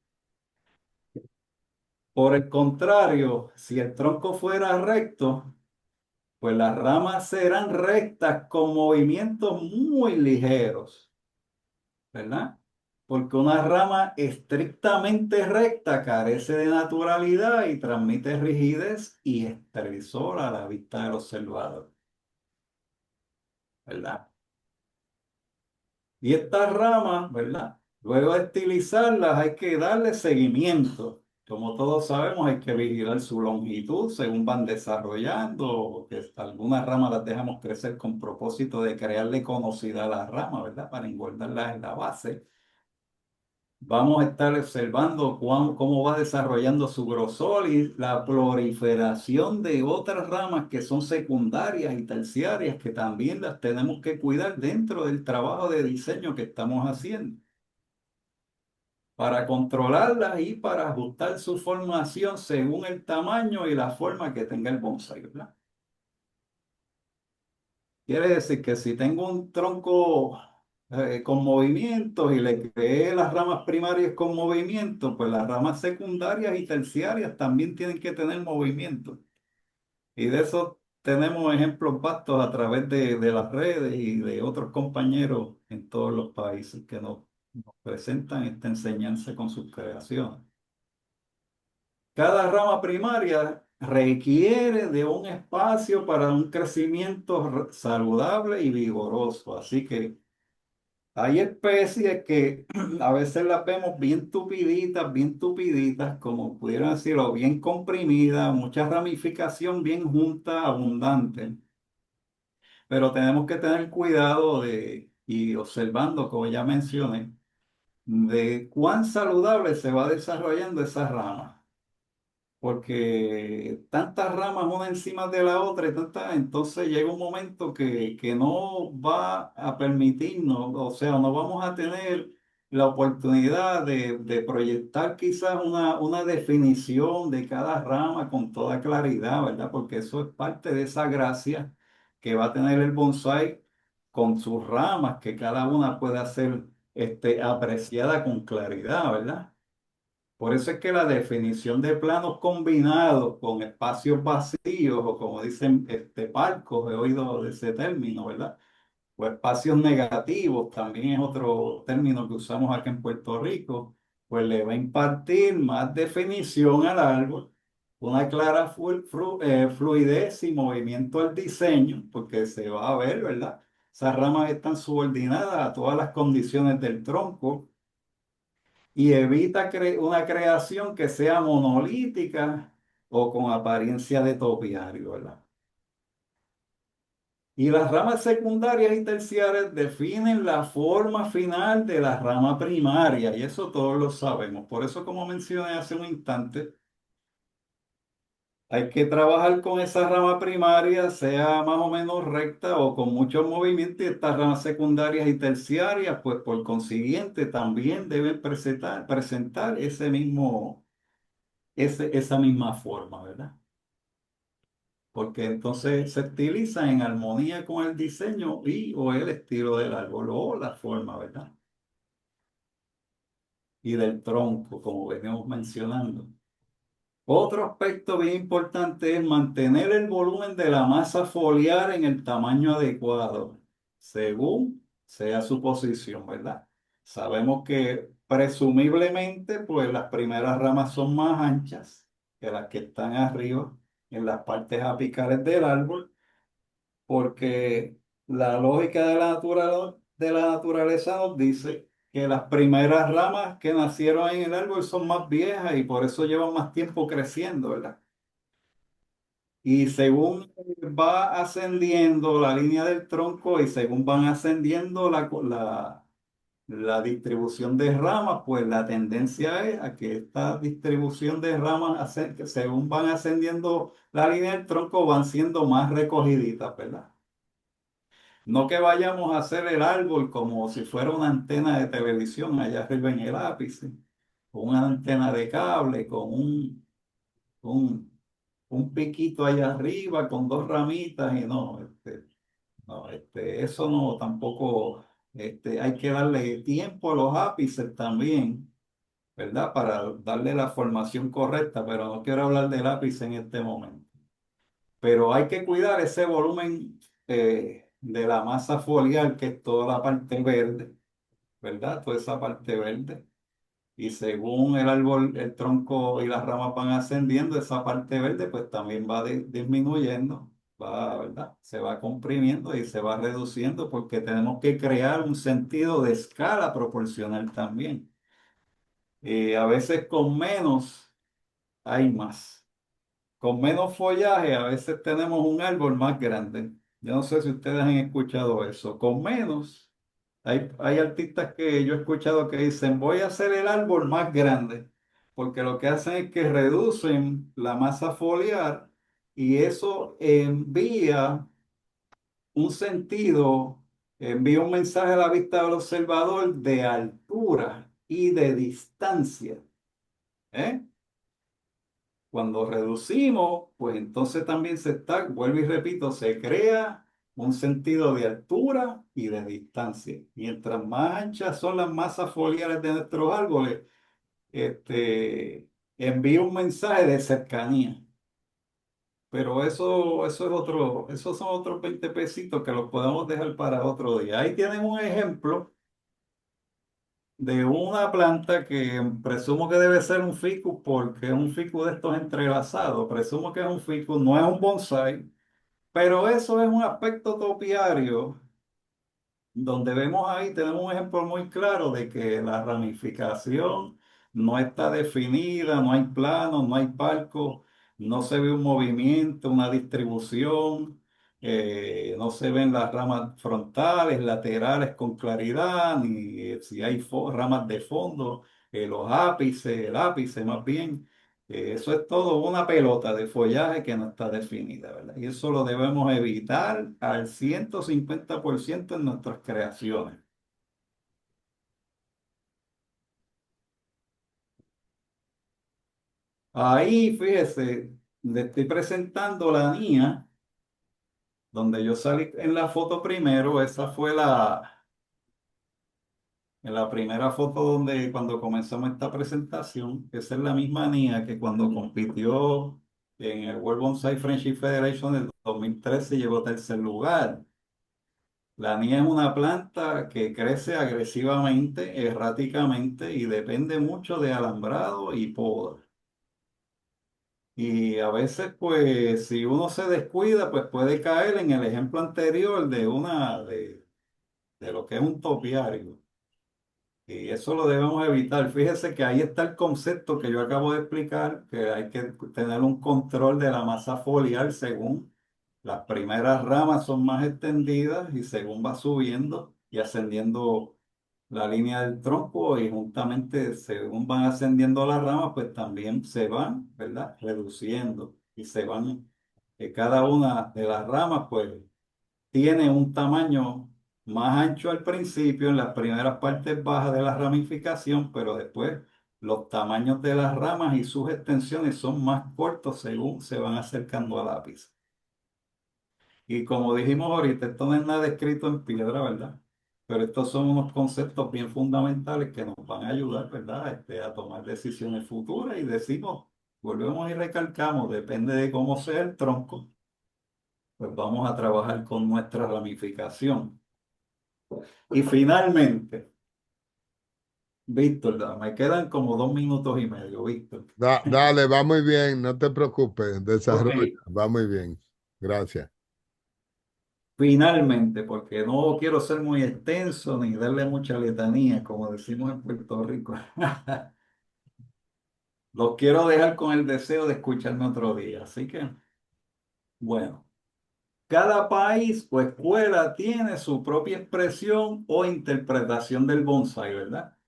Por el contrario, si el tronco fuera recto, pues las ramas serán rectas con movimientos muy ligeros, ¿verdad? Porque una rama estrictamente recta carece de naturalidad y transmite rigidez y estresor a la vista del observador, ¿verdad? Y estas ramas, ¿verdad? Luego de estilizarlas hay que darle seguimiento. Como todos sabemos, hay que vigilar su longitud según van desarrollando, que algunas ramas las dejamos crecer con propósito de crearle conocidad a la rama, ¿verdad? Para engordarlas en la base. Vamos a estar observando cómo va desarrollando su grosor y la proliferación de otras ramas que son secundarias y terciarias que también las tenemos que cuidar dentro del trabajo de diseño que estamos haciendo para controlarlas y para ajustar su formación según el tamaño y la forma que tenga el bonsai, ¿verdad? Quiere decir que si tengo un tronco con movimientos y le creé las ramas primarias con movimiento, pues las ramas secundarias y terciarias también tienen que tener movimiento. Y de eso tenemos ejemplos vastos a través de las redes y de otros compañeros en todos los países que nos presentan esta enseñanza con sus creaciones. Cada rama primaria requiere de un espacio para un crecimiento saludable y vigoroso. Así que hay especies que a veces las vemos bien tupiditas, como pudieran decirlo, bien comprimidas, mucha ramificación bien junta, abundante. Pero tenemos que tener cuidado y observando, como ya mencioné, de cuán saludable se va desarrollando esa rama. Porque tantas ramas una encima de la otra y tantas, entonces llega un momento que no va a permitirnos, o sea, no vamos a tener la oportunidad de proyectar quizás una definición de cada rama con toda claridad, ¿verdad? Porque eso es parte de esa gracia que va a tener el bonsái con sus ramas, que cada una pueda ser apreciada con claridad, ¿verdad? Por eso es que la definición de planos combinados con espacios vacíos, o como dicen palcos, he oído de ese término, ¿verdad? O espacios negativos, también es otro término que usamos aquí en Puerto Rico, pues le va a impartir más definición al árbol, una clara fluidez y movimiento al diseño, porque se va a ver, ¿verdad? Esas ramas están subordinadas a todas las condiciones del tronco y evita una creación que sea monolítica o con apariencia de topiario, ¿verdad? Y las ramas secundarias y terciarias definen la forma final de la rama primaria, y eso todos lo sabemos. Por eso, como mencioné hace un instante, hay que trabajar con esa rama primaria, sea más o menos recta o con muchos movimientos, y estas ramas secundarias y terciarias, pues por consiguiente, también deben presentar esa misma forma, ¿verdad? Porque entonces se utiliza en armonía con el diseño y o el estilo del árbol o la forma, ¿verdad? Y del tronco, como venimos mencionando. Otro aspecto bien importante es mantener el volumen de la masa foliar en el tamaño adecuado, según sea su posición, ¿verdad? Sabemos que presumiblemente, pues las primeras ramas son más anchas que las que están arriba en las partes apicales del árbol, porque la lógica de la naturaleza nos dice que las primeras ramas que nacieron en el árbol son más viejas y por eso llevan más tiempo creciendo, ¿verdad? Y según va ascendiendo la línea del tronco y según van ascendiendo la distribución de ramas, pues la tendencia es a que esta distribución de ramas, que según van ascendiendo la línea del tronco, van siendo más recogiditas, ¿verdad? No que vayamos a hacer el árbol como si fuera una antena de televisión allá arriba en el ápice, con una antena de cable, con un, un piquito allá arriba, con dos ramitas, y no, eso no, tampoco, hay que darle tiempo a los ápices también, ¿verdad? Para darle la formación correcta, pero no quiero hablar del ápice en este momento. Pero hay que cuidar ese volumen de la masa foliar, que es toda la parte verde, ¿verdad? Toda esa parte verde. Y según el árbol, el tronco y las ramas van ascendiendo, esa parte verde pues también va disminuyendo, va, ¿verdad? Se va comprimiendo y se va reduciendo porque tenemos que crear un sentido de escala proporcional también. A veces con menos hay más. Con menos follaje, a veces tenemos un árbol más grande. Yo no sé si ustedes han escuchado eso. Con menos, hay artistas que yo he escuchado que dicen, voy a hacer el árbol más grande, porque lo que hacen es que reducen la masa foliar y eso envía un mensaje a la vista del observador de altura y de distancia. ¿Eh? Cuando reducimos, pues entonces también vuelvo y repito, se crea un sentido de altura y de distancia. Mientras más anchas son las masas foliares de nuestros árboles, envía un mensaje de cercanía. Pero eso es esos son otros 20 pesitos que los podemos dejar para otro día. Ahí tienen un ejemplo de una planta que presumo que debe ser un ficus porque es un ficus de estos entrelazados. Presumo que es un ficus, no es un bonsai, pero eso es un aspecto topiario donde vemos ahí, tenemos un ejemplo muy claro de que la ramificación no está definida, no hay plano, no hay palco, no se ve un movimiento, una distribución. no se ven las ramas frontales, laterales con claridad, ni si hay ramas de fondo, los ápices, el ápice más bien. Eso es todo una pelota de follaje que no está definida, ¿verdad? Y eso lo debemos evitar al 150% en nuestras creaciones. Ahí, fíjese, le estoy presentando la mía, donde yo salí en la foto primero. Esa fue en la primera foto donde cuando comenzamos esta presentación. Esa es la misma niña que cuando compitió en el World Bonsai Friendship Federation del 2013 llegó tercer lugar. La niña es una planta que crece agresivamente, erráticamente y depende mucho de alambrado y poda. Y a veces, pues, si uno se descuida, pues puede caer en el ejemplo anterior de lo que es un topiario. Y eso lo debemos evitar. Fíjese que ahí está el concepto que yo acabo de explicar, que hay que tener un control de la masa foliar según las primeras ramas son más extendidas y según va subiendo y ascendiendo la línea del tronco y juntamente según van ascendiendo las ramas, pues también se van, ¿verdad? Reduciendo y se van, cada una de las ramas, pues tiene un tamaño más ancho al principio, en las primeras partes bajas de la ramificación, pero después los tamaños de las ramas y sus extensiones son más cortos según se van acercando al ápice. Y como dijimos ahorita, esto no es nada escrito en piedra, ¿verdad? Pero estos son unos conceptos bien fundamentales que nos van a ayudar, ¿verdad? A tomar decisiones futuras y decimos, volvemos y recalcamos, depende de cómo sea el tronco, pues vamos a trabajar con nuestra ramificación. Y finalmente, Víctor, me quedan como 2 minutos y medio, Víctor. Dale, va muy bien, no te preocupes, Ok, desarrolla, va muy bien. Gracias. finalmente, porque no quiero ser muy extenso ni darle mucha letanía, como decimos en Puerto Rico. Los quiero dejar con el deseo de escucharme otro día. Así que, bueno, cada país o escuela tiene su propia expresión o interpretación del bonsai, ¿verdad?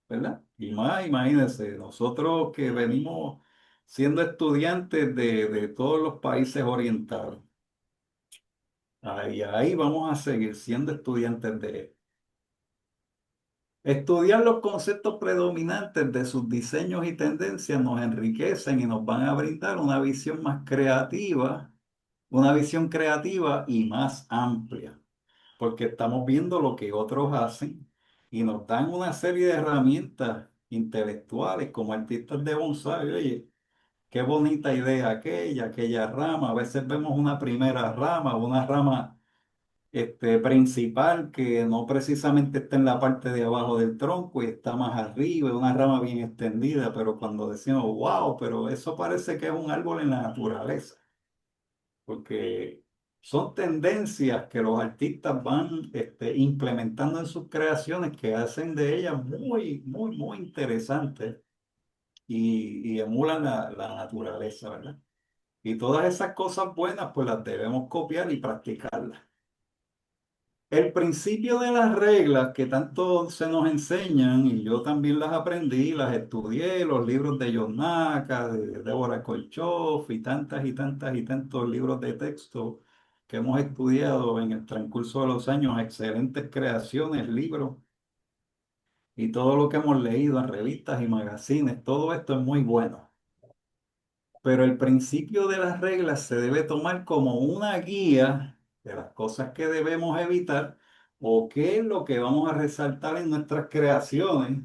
¿Verdad? Y más, imagínense, nosotros que venimos siendo estudiantes de todos los países orientales, ahí vamos a seguir siendo estudiantes de él. Estudiar los conceptos predominantes de sus diseños y tendencias nos enriquecen y nos van a brindar una visión creativa y más amplia, porque estamos viendo lo que otros hacen y nos dan una serie de herramientas intelectuales como artistas de bonsai. Oye, qué bonita idea aquella rama. A veces vemos una primera rama, una rama principal que no precisamente está en la parte de abajo del tronco y está más arriba, una rama bien extendida, pero cuando decimos, wow, pero eso parece que es un árbol en la naturaleza, porque son tendencias que los artistas van implementando en sus creaciones que hacen de ellas muy, muy, muy interesantes y emulan la naturaleza, ¿verdad? Y todas esas cosas buenas, pues las debemos copiar y practicarlas. El principio de las reglas que tanto se nos enseñan, y yo también las aprendí, las estudié, los libros de John Naka, de Deborah Kolchoff y tantas y tantas y tantos libros de texto que hemos estudiado en el transcurso de los años, excelentes creaciones, libros y todo lo que hemos leído en revistas y magazines, todo esto es muy bueno. Pero el principio de las reglas se debe tomar como una guía de las cosas que debemos evitar o qué es lo que vamos a resaltar en nuestras creaciones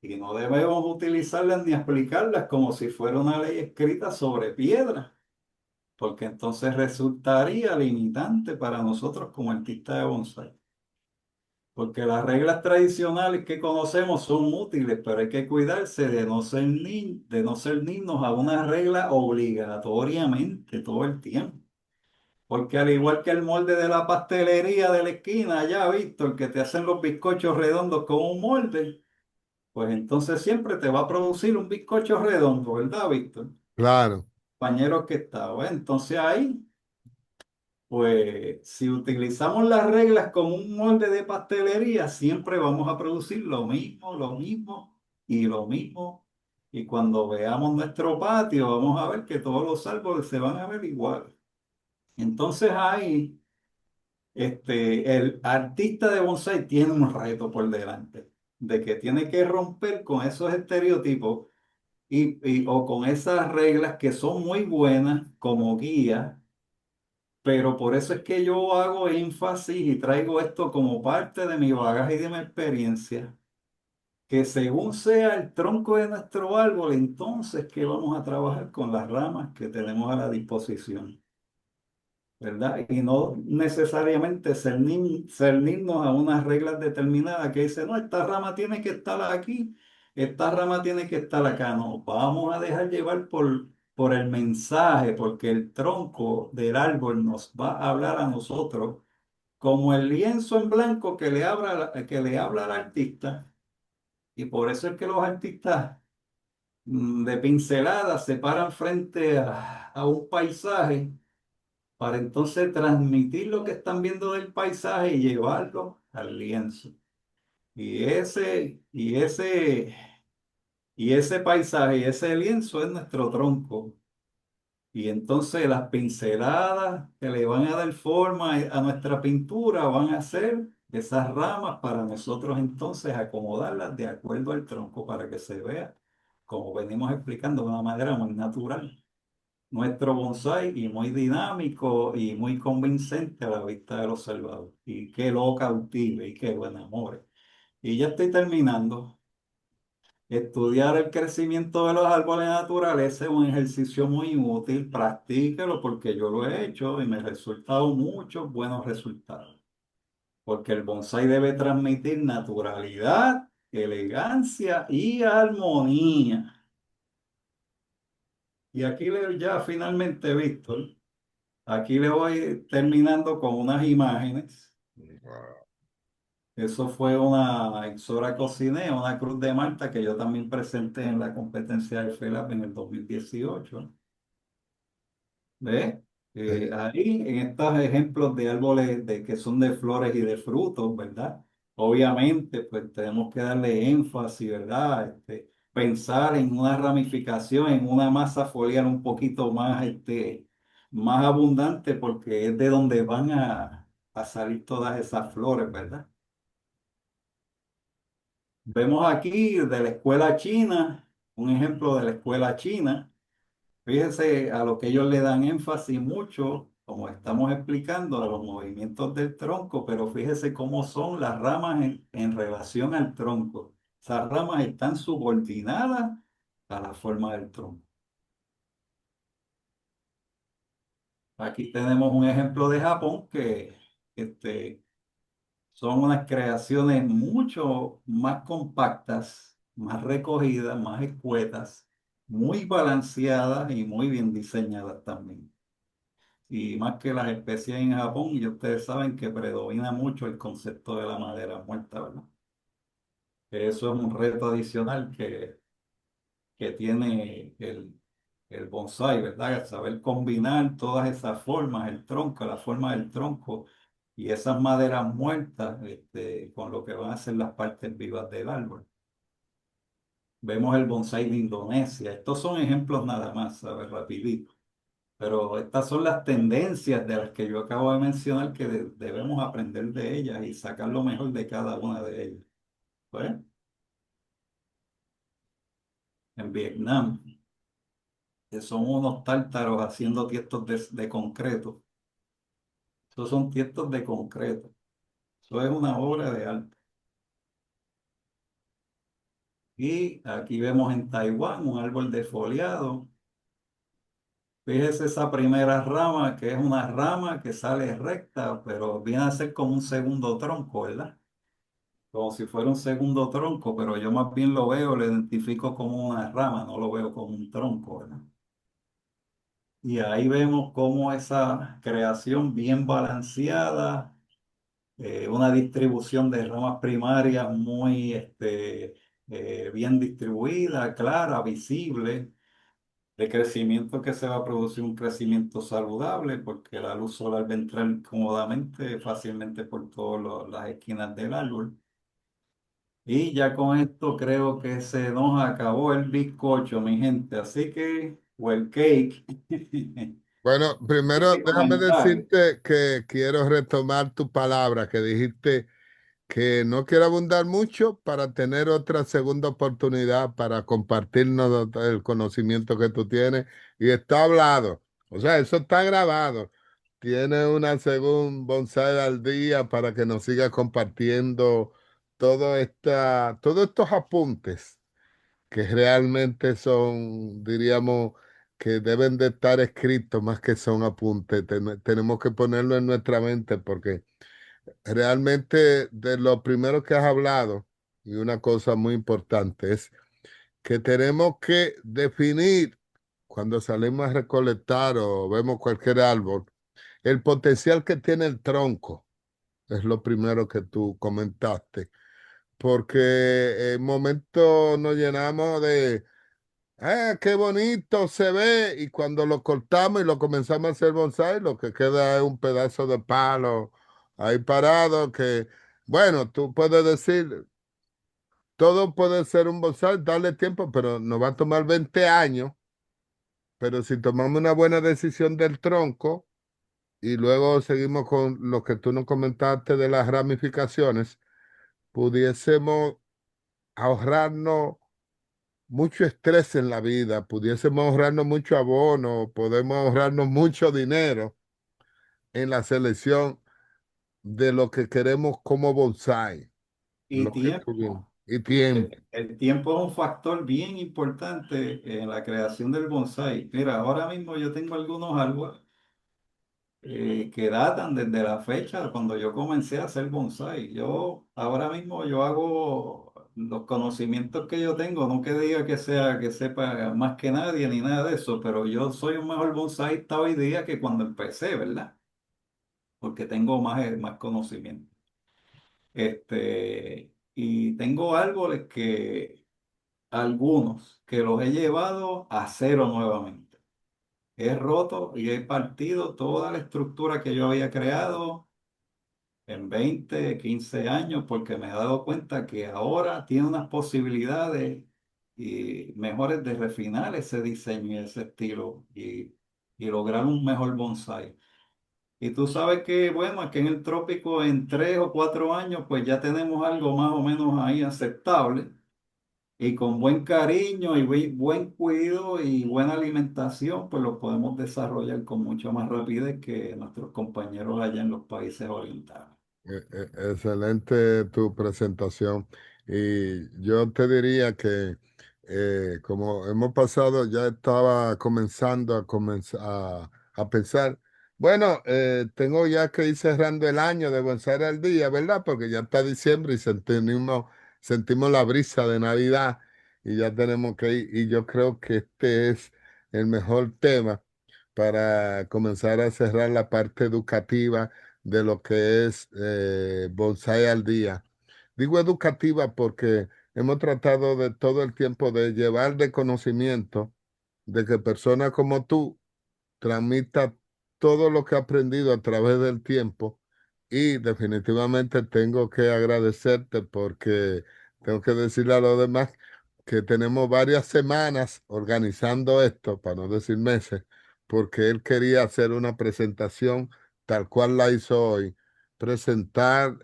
y no debemos utilizarlas ni aplicarlas como si fuera una ley escrita sobre piedra, porque entonces resultaría limitante para nosotros como artistas de bonsai. Porque las reglas tradicionales que conocemos son útiles, pero hay que cuidarse de no ser de no ser niños a una regla obligatoriamente todo el tiempo. Porque al igual que el molde de la pastelería de la esquina, ya, Víctor, que te hacen los bizcochos redondos con un molde, pues entonces siempre te va a producir un bizcocho redondo, ¿verdad, Víctor? Claro, Compañero que estaba. Entonces ahí Pues si utilizamos las reglas como un molde de pastelería, siempre vamos a producir lo mismo y lo mismo. Y cuando veamos nuestro patio, vamos a ver que todos los árboles se van a ver igual. Entonces ahí, el artista de bonsai tiene un reto por delante, de que tiene que romper con esos estereotipos o con esas reglas que son muy buenas como guía, pero por eso es que yo hago énfasis y traigo esto como parte de mi bagaje y de mi experiencia, que según sea el tronco de nuestro árbol, entonces que vamos a trabajar con las ramas que tenemos a la disposición. ¿Verdad? Y no necesariamente cernirnos a unas reglas determinadas que dicen, no, esta rama tiene que estar aquí, esta rama tiene que estar acá. No, vamos a dejar llevar por el mensaje, porque el tronco del árbol nos va a hablar a nosotros como el lienzo en blanco que le habla al artista. Y por eso es que los artistas de pinceladas se paran frente a un paisaje para entonces transmitir lo que están viendo del paisaje y llevarlo al lienzo. Y ese paisaje y ese lienzo es nuestro tronco. Y entonces las pinceladas que le van a dar forma a nuestra pintura van a ser esas ramas para nosotros entonces acomodarlas de acuerdo al tronco para que se vea, como venimos explicando, de una manera muy natural nuestro bonsai y muy dinámico y muy convincente a la vista del observador. Y que lo cautive y que lo enamore. Y ya estoy terminando. Estudiar el crecimiento de los árboles naturales es un ejercicio muy útil. Practíquelo porque yo lo he hecho y me ha resultado muchos buenos resultados. Porque el bonsai debe transmitir naturalidad, elegancia y armonía. Y aquí ya finalmente, Víctor. Aquí le voy terminando con unas imágenes. Wow. Eso fue una Exora Cociné, una Cruz de Malta que yo también presenté en la competencia de FELAP en el 2018. ¿Ves? Sí. Ahí, en estos ejemplos de árboles que son de flores y de frutos, ¿verdad? Obviamente, pues tenemos que darle énfasis, ¿verdad? Pensar en una ramificación, en una masa foliar un poquito más, más abundante, porque es de donde van a salir todas esas flores, ¿verdad? Vemos aquí de la escuela china, un ejemplo de la escuela china. Fíjese a lo que ellos le dan énfasis mucho, como estamos explicando, a los movimientos del tronco, pero fíjese cómo son las ramas en relación al tronco. Esas ramas están subordinadas a la forma del tronco. Aquí tenemos un ejemplo de Japón que este, son unas creaciones mucho más compactas, más recogidas, más escuetas, muy balanceadas y muy bien diseñadas también. Y más que las especies en Japón, y ustedes saben que predomina mucho el concepto de la madera muerta, ¿verdad? Eso es un reto adicional que tiene el bonsai, ¿verdad? Saber combinar todas esas formas, el tronco, la forma del tronco y esas maderas muertas, con lo que van a ser las partes vivas del árbol. Vemos el bonsai de Indonesia. Estos son ejemplos nada más, ¿sabes? Rapidito. Pero estas son las tendencias de las que yo acabo de mencionar que debemos aprender de ellas y sacar lo mejor de cada una de ellas. Pues, en Vietnam, que son unos tártaros haciendo tiestos de concreto. Esos son tiestos de concreto. Eso es una obra de arte. Y aquí vemos en Taiwán un árbol defoliado. Fíjese esa primera rama, que es una rama que sale recta, pero viene a ser como un segundo tronco, ¿verdad? Como si fuera un segundo tronco, pero yo más bien lo veo, lo identifico como una rama, no lo veo como un tronco, ¿verdad? Y ahí vemos cómo esa creación bien balanceada, una distribución de ramas primarias muy bien distribuida, clara, visible, de crecimiento que se va a producir un crecimiento saludable, porque la luz solar va a entrar cómodamente, fácilmente por todas las esquinas del árbol. Y ya con esto creo que se nos acabó el bizcocho, mi gente. Así que, o el cake. Bueno, primero Este déjame comentario. decirte que quiero retomar tu palabra que dijiste que no quiero abundar mucho para tener otra segunda oportunidad para compartirnos el conocimiento que tú tienes. Y está hablado, o sea, eso está grabado. Tiene una segunda bonsai al día para que nos siga compartiendo todos estos apuntes que realmente son, diríamos, que deben de estar escritos más que son apuntes. Tenemos que ponerlo en nuestra mente porque realmente de lo primero que has hablado, y una cosa muy importante, es que tenemos que definir cuando salimos a recolectar o vemos cualquier árbol, el potencial que tiene el tronco. Es lo primero que tú comentaste, porque en momento nos llenamos de qué bonito se ve! Y cuando lo cortamos y lo comenzamos a hacer bonsai, lo que queda es un pedazo de palo ahí parado que, bueno, tú puedes decir, todo puede ser un bonsai, darle tiempo, pero nos va a tomar 20 años. Pero si tomamos una buena decisión del tronco y luego seguimos con lo que tú nos comentaste de las ramificaciones, pudiésemos ahorrarnos mucho estrés en la vida, pudiésemos ahorrarnos mucho abono, podemos ahorrarnos mucho dinero en la selección de lo que queremos como bonsai, Y lo que tú bien, tiempo. y tiempo. El tiempo es un factor bien importante en la creación del bonsai. Mira, ahora mismo yo tengo algunos árboles que datan desde la fecha cuando yo comencé a hacer bonsai. Yo ahora mismo yo hago los conocimientos que yo tengo, no que diga que sea que sepa más que nadie ni nada de eso, pero yo soy un mejor bonsaísta hoy día que cuando empecé, ¿verdad? Porque tengo más conocimiento. Y tengo árboles que algunos que los he llevado a cero nuevamente. He roto y he partido toda la estructura que yo había creado en 20 15 años porque me he dado cuenta que ahora tiene unas posibilidades y mejores de refinar ese diseño y ese estilo y lograr un mejor bonsai. Y tú sabes que, bueno, aquí en el trópico en 3 o 4 años pues ya tenemos algo más o menos ahí aceptable. Y con buen cariño y buen cuidado y buena alimentación, pues lo podemos desarrollar con mucho más rapidez que nuestros compañeros allá en los países orientales. Excelente tu presentación. Y yo te diría que como hemos pasado, ya estaba comenzando a pensar, bueno, tengo ya que ir cerrando el año de Bonsai al Día, ¿verdad? Porque ya está diciembre y sentimos la brisa de Navidad y ya tenemos que ir. Y yo creo que este es el mejor tema para comenzar a cerrar la parte educativa de lo que es Bonsai al Día. Digo educativa porque hemos tratado de todo el tiempo de llevar de conocimiento de que personas como tú transmita todo lo que he aprendido a través del tiempo y definitivamente tengo que agradecerte porque tengo que decirle a los demás que tenemos varias semanas organizando esto, para no decir meses, porque él quería hacer una presentación tal cual la hizo hoy, presentar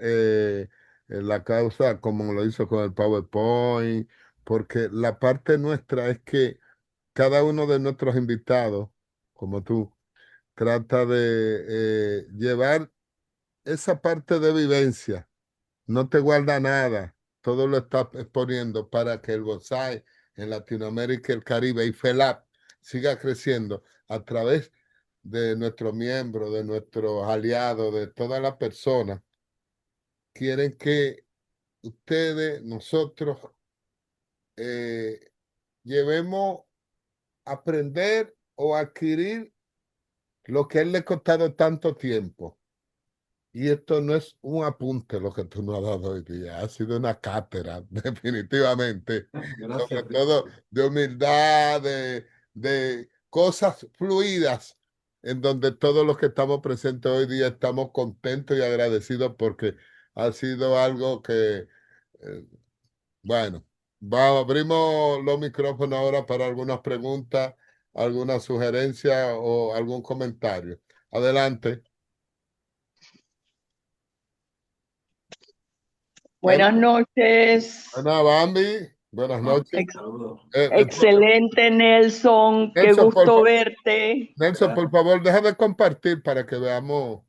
la causa como lo hizo con el PowerPoint, porque la parte nuestra es que cada uno de nuestros invitados, como tú, trata de llevar esa parte de vivencia. No te guarda nada. Todo lo está exponiendo para que el bonsai en Latinoamérica, el Caribe y FELAP siga creciendo a través de nuestros miembros, de nuestros aliados, de todas las personas. Quieren que ustedes, nosotros, eh, llevemos a aprender o adquirir lo que a él le ha costado tanto tiempo. Y esto no es un apunte lo que tú nos has dado hoy día, ha sido una cátedra, definitivamente. Sobre Gracias, todo Víctor. de humildad, de cosas fluidas en donde todos los que estamos presentes hoy día estamos contentos y agradecidos porque ha sido algo que, bueno, abrimos los micrófonos ahora para algunas preguntas, alguna sugerencia o algún comentario. Adelante. Buenas Bueno, noches. Ana Bambi, buenas noches. Ex- Saludos. Eh, eh, Excelente, Nelson. Qué Nelson, gusto verte. Nelson, por favor, deja de compartir para que veamos.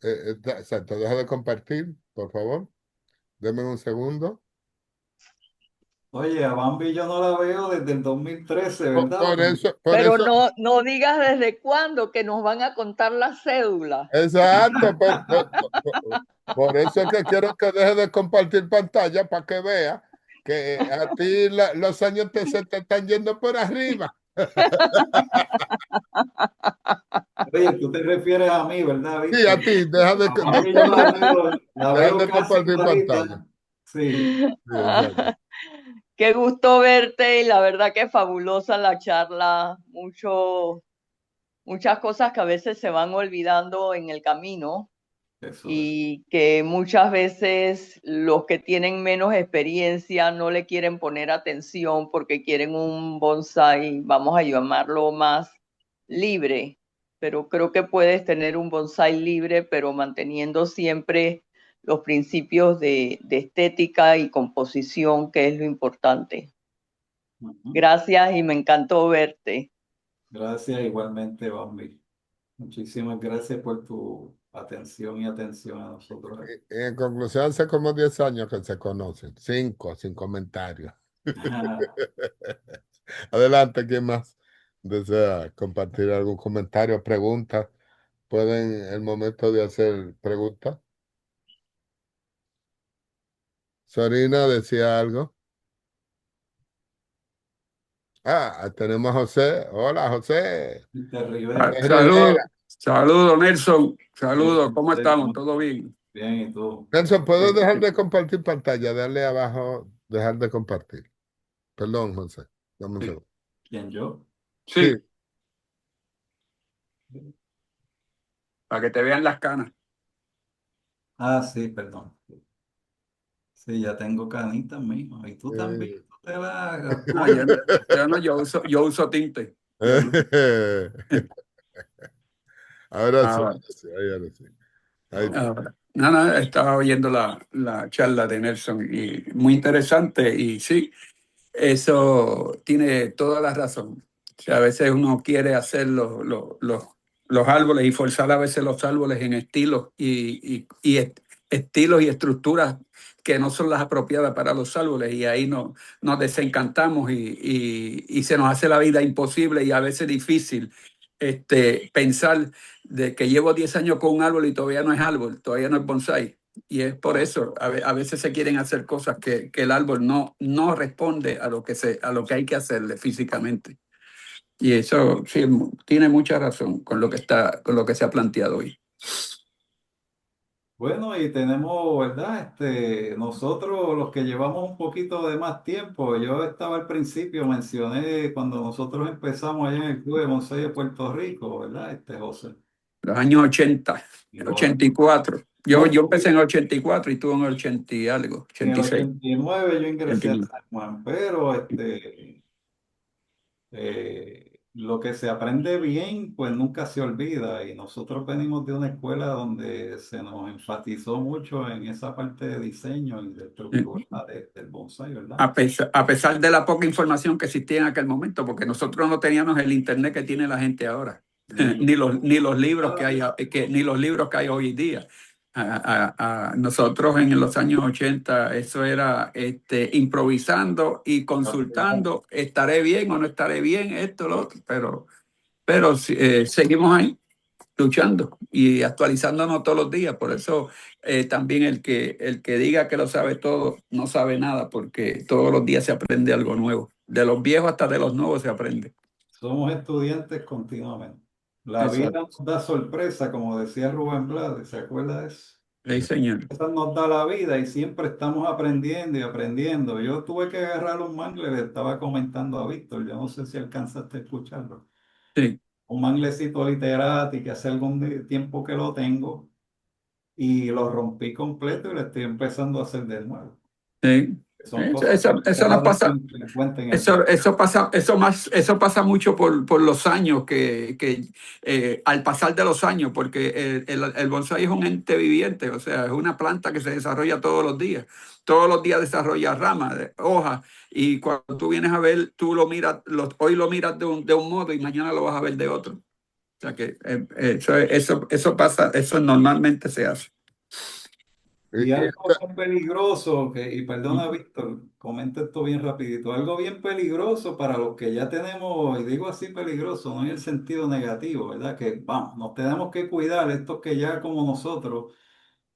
Exacto, deja de compartir, por favor. Deme un segundo. Oye, a Bambi yo no la veo desde el 2013, ¿verdad, Por Bambi? eso, por Pero eso, no digas desde cuándo que nos van a contar la cédula. exacto, por eso es que quiero que deje de compartir pantalla para que vea que a ti los años se te están yendo por arriba. Oye, tú te refieres a mí, ¿verdad, Sí, a Víctor? ti, deja A Bambi yo la deja veo de casi compartir pantalla. igualita. Sí. Sí, exacto. Qué gusto verte y la verdad que fabulosa la charla. Muchas cosas que a veces se van olvidando en el camino Eso es. y que muchas veces los que tienen menos experiencia no le quieren poner atención porque quieren un bonsai, vamos a llamarlo más libre, pero creo que puedes tener un bonsai libre, pero manteniendo siempre los principios de estética y composición, que es lo importante. Ujú. Gracias y me encantó verte. Gracias igualmente, Bambi. Muchísimas gracias por tu atención y atención a nosotros. En conclusión, hace como 10 años que se conocen. 5, sin comentarios. Adelante, ¿quién más desea compartir algún comentario, pregunta? Pueden, el momento de hacer preguntas. Sorina decía algo. Ah, tenemos a José. Hola, José. De Rivera. Es Saludos, Rivera. saludos Nelson, Bien, saludos, ¿cómo estamos? ¿Todo bien? bien, ¿y tú? Nelson, ¿puedo Eh, dejar de compartir pantalla? Darle abajo, dejar de compartir. Perdón, José. Dame un Sí, segundo. ¿Quién yo? Sí. sí, para que te vean las canas. Ah, sí, perdón. Sí, ya tengo canitas mismo. Y tú también, eh, tú te la... No, yo uso tinte. Yo no. Ahora sí, Ahora, ahora sí, ahora sí. Ahí está. estaba oyendo la charla de Nelson y muy interesante y sí, eso tiene toda la razón. O sea, a veces uno quiere hacer los árboles y forzar a veces los árboles en estilos estilos y estructuras que no son las apropiadas para los árboles y ahí nos desencantamos y se nos hace la vida imposible y a veces difícil pensar de que llevo 10 años con un árbol y todavía no es árbol, todavía no es bonsai. Y es por eso, a veces se quieren hacer cosas que el árbol no responde a lo que hay que hacerle físicamente. Y eso sí, tiene mucha razón con lo que se ha planteado hoy. Bueno, y tenemos, ¿verdad? Nosotros los que llevamos un poquito de más tiempo, yo estaba al principio, mencioné cuando nosotros empezamos allá en el Club de Bonsai de Puerto Rico, ¿verdad? José. Los años 80, Igual. 84. Yo No, empecé en el 84 y tú en el 80 y algo, en el 86. 89 yo ingresé a 89. San Juan, pero lo que se aprende bien, pues nunca se olvida. Y nosotros venimos de una escuela donde se nos enfatizó mucho en esa parte de diseño y de estructura del bonsai, ¿verdad? A pesar de la poca información que existía en aquel momento, porque nosotros no teníamos el internet que tiene la gente ahora, Ni lo- ni los libros ni los libros que hay hoy día. Nosotros en los años 80 eso era improvisando y consultando, estaré bien o no estaré bien, esto, lo otro, pero sí, seguimos ahí luchando y actualizándonos todos los días. Por eso también el que diga que lo sabe todo no sabe nada, porque todos los días se aprende algo nuevo. De los viejos hasta de los nuevos se aprende. Somos estudiantes continuamente. La vida Exacto. nos da sorpresa, como decía Rubén Blades, ¿se acuerda de eso? Sí, señor. Esa nos da la vida y siempre estamos aprendiendo y aprendiendo. Yo tuve que agarrar un mangle, le estaba comentando a Víctor, yo no sé si alcanzaste a escucharlo. Sí, Un manglecito literati que hace algún tiempo que lo tengo y lo rompí completo y lo estoy empezando a hacer de nuevo. sí. Son Eso, cosas eso, que eso cada nos vez pasa. me cuenta en el Eso, camino. eso pasa mucho por los años, al pasar de los años, porque el bonsái es un ente viviente, o sea, es una planta que se desarrolla todos los días. Todos los días desarrolla ramas, hojas, y cuando tú vienes a ver, tú lo miras, hoy lo miras de un modo y mañana lo vas a ver de otro. O sea que eso pasa, eso normalmente se hace. Y Y algo bien peligroso, y perdona, Víctor, comenta esto bien rapidito, algo bien peligroso para los que ya tenemos, y digo así peligroso, no en el sentido negativo, ¿verdad? Que vamos, nos tenemos que cuidar, estos que ya como nosotros,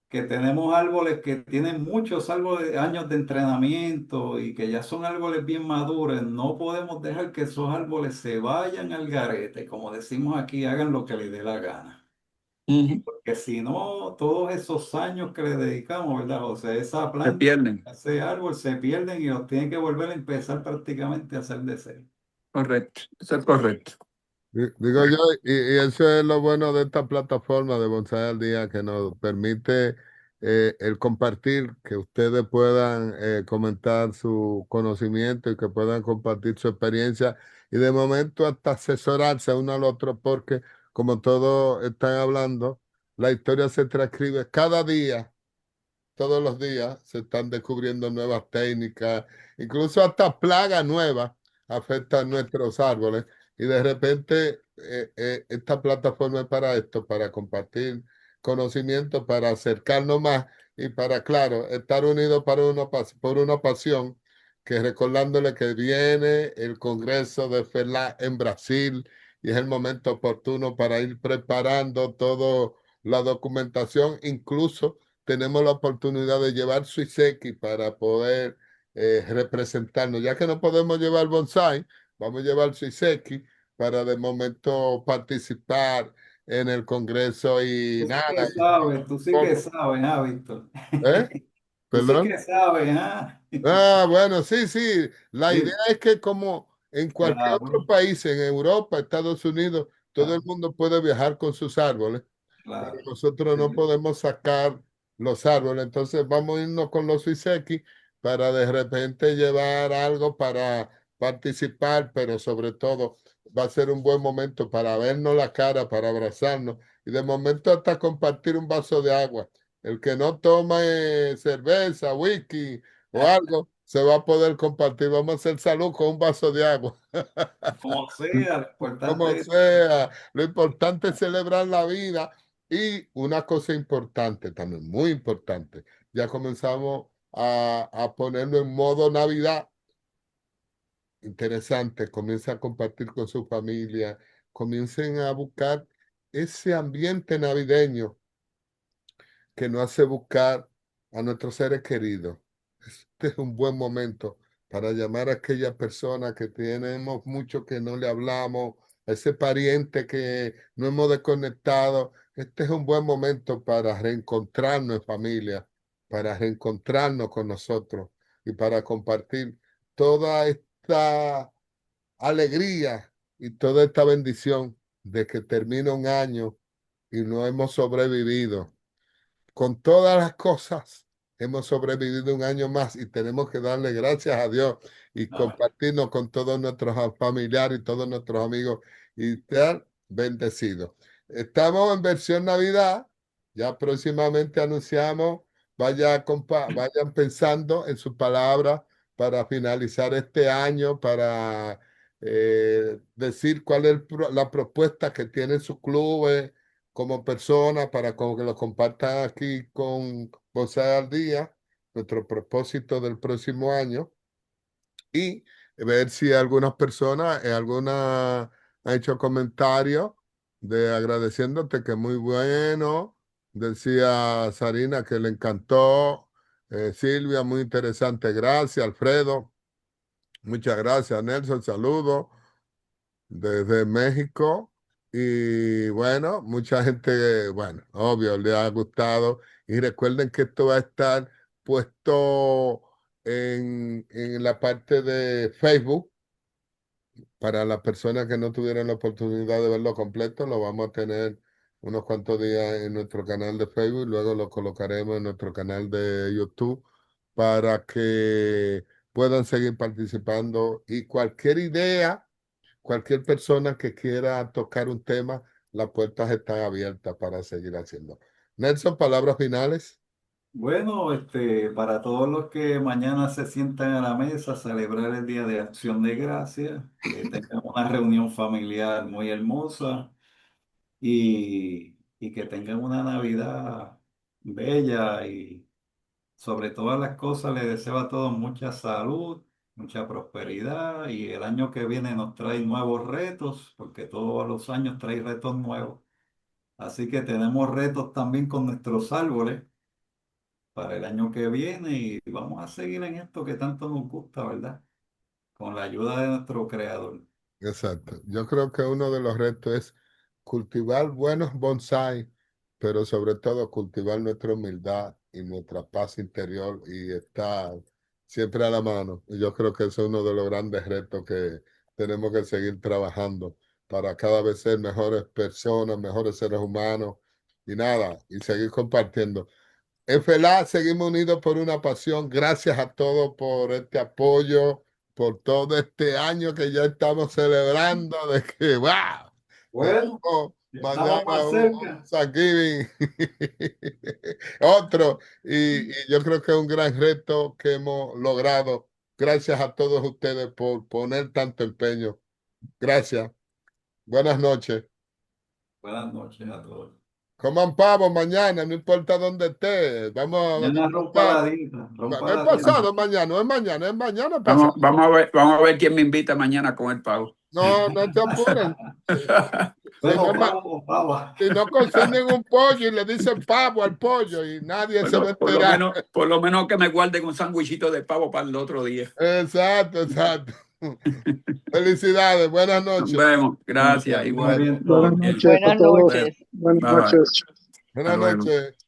que tenemos árboles que tienen muchos árboles, años de entrenamiento y que ya son árboles bien maduros, no podemos dejar que esos árboles se vayan al garete, como decimos aquí, hagan lo que les dé la gana. Ujú. Que si no, todos esos años que le dedicamos, ¿verdad, José? Esa Se planta, pierden, ese árbol se pierden y los tienen que volver a empezar prácticamente a hacer de cero. correcto, eso es correcto. Digo yo, y eso es lo bueno de esta plataforma de Bonsai al Día, que nos permite el compartir, que ustedes puedan comentar su conocimiento y que puedan compartir su experiencia y de momento hasta asesorarse uno al otro, porque como todos están hablando, la historia se transcribe cada día. Todos los días se están descubriendo nuevas técnicas, incluso hasta plagas nuevas afectan nuestros árboles y de repente esta plataforma es para esto, para compartir conocimiento, para acercarnos más y para, claro, estar unidos por una pasión, que recordándole que viene el Congreso de FELA en Brasil y es el momento oportuno para ir preparando toda la documentación, incluso tenemos la oportunidad de llevar Suiseki para poder representarnos. Ya que no podemos llevar bonsai, vamos a llevar Suiseki para de momento participar en el Congreso y nada. Tú sí que sabes, ah, Víctor. ¿Eh? Tú sí ¿Perdón? que sabes, ah. Ah, bueno, sí, sí. La idea Sí, es que como en cualquier otro claro, país, en Europa, Estados Unidos, todo el claro, mundo puede viajar con sus árboles, pero claro. nosotros no Sí. podemos sacar los árboles. Entonces vamos a irnos con los Suiseki para de repente llevar algo para participar, pero sobre todo va a ser un buen momento para vernos la cara, para abrazarnos y de momento hasta compartir un vaso de agua. El que no toma cerveza, whisky o algo, se va a poder compartir. Vamos a hacer salud con un vaso de agua. Como sea, lo Como importante es sea, lo importante es celebrar la vida y una cosa importante también, muy importante, ya comenzamos a ponerlo en modo Navidad, interesante, comienza a compartir con su familia, comiencen a buscar ese ambiente navideño que nos hace buscar a nuestros seres queridos. Este es un buen momento para llamar a aquella persona que tenemos mucho que no le hablamos, a ese pariente que no hemos desconectado. Este es un buen momento para reencontrarnos en familia, para reencontrarnos con nosotros y para compartir toda esta alegría y toda esta bendición de que termina un año y no hemos sobrevivido. Con todas las cosas, hemos sobrevivido un año más y tenemos que darle gracias a Dios y no, compartirnos con todos nuestros familiares y todos nuestros amigos y estar bendecidos. Estamos en versión Navidad, ya próximamente anunciamos, vayan pensando en sus palabras para finalizar este año, para decir cuál es la propuesta que tienen sus clubes como persona para que lo compartan aquí con Bonsai al Día, nuestro propósito del próximo año, y ver si algunas personas, alguna ha hecho comentarios de agradeciéndote que muy bueno, decía Sarina que le encantó, Silvia, muy interesante, gracias, Alfredo, muchas gracias, Nelson, saludos desde México. Y bueno, mucha gente, bueno, obvio, le ha gustado. Y recuerden que esto va a estar puesto en la parte de Facebook. Para las personas que no tuvieran la oportunidad de verlo completo, lo vamos a tener unos cuantos días en nuestro canal de Facebook, luego lo colocaremos en nuestro canal de YouTube para que puedan seguir participando y cualquier idea, cualquier persona que quiera tocar un tema, las puertas están abiertas para seguir haciendo. Nelson, palabras finales. Bueno, para todos los que mañana se sientan a la mesa a celebrar el Día de Acción de Gracias, que tengan una reunión familiar muy hermosa y que tengan una Navidad bella y sobre todas las cosas les deseo a todos mucha salud, mucha prosperidad y el año que viene nos trae nuevos retos, porque todos los años trae retos nuevos. Así que tenemos retos también con nuestros árboles para el año que viene y vamos a seguir en esto que tanto nos gusta, ¿verdad? Con la ayuda de nuestro creador. Exacto. Yo creo que uno de los retos es cultivar buenos bonsai, pero sobre todo cultivar nuestra humildad y nuestra paz interior y estar siempre a la mano. Y yo creo que eso es uno de los grandes retos que tenemos que seguir trabajando para cada vez ser mejores personas, mejores seres humanos y nada, y seguir compartiendo. FLA, seguimos unidos por una pasión. Gracias a todos por este apoyo, por todo este año que ya estamos celebrando, de que, wow, Bueno, tenemos ya estamos mañana más un cerca. Thanksgiving, otro, y yo creo que es un gran reto que hemos logrado. Gracias a todos ustedes por poner tanto empeño. Gracias. Buenas noches. Buenas noches a todos. Coman pavo mañana, no importa dónde esté. Vamos a Mañana rompa disfrutar. la dieta, rompa Es la dieta. pasado mañana, no es mañana, es mañana pasado. Vamos a ver quién me invita mañana con el pavo. No, no te apuren. Si Bueno, no, pavo, pava. si no consiguen un pollo y le dicen pavo al pollo y nadie se va a Bueno, enterar. por lo menos que me guarden un sándwichito de pavo para el otro día. Exacto, exacto. Felicidades, buenas Nos noches. vemos. Gracias, Estén muy igual. bien Buenas todos. noches Bien. para Buenas todos. noches. Buenas Bye bye. noches. Hasta Buenas luego. noches.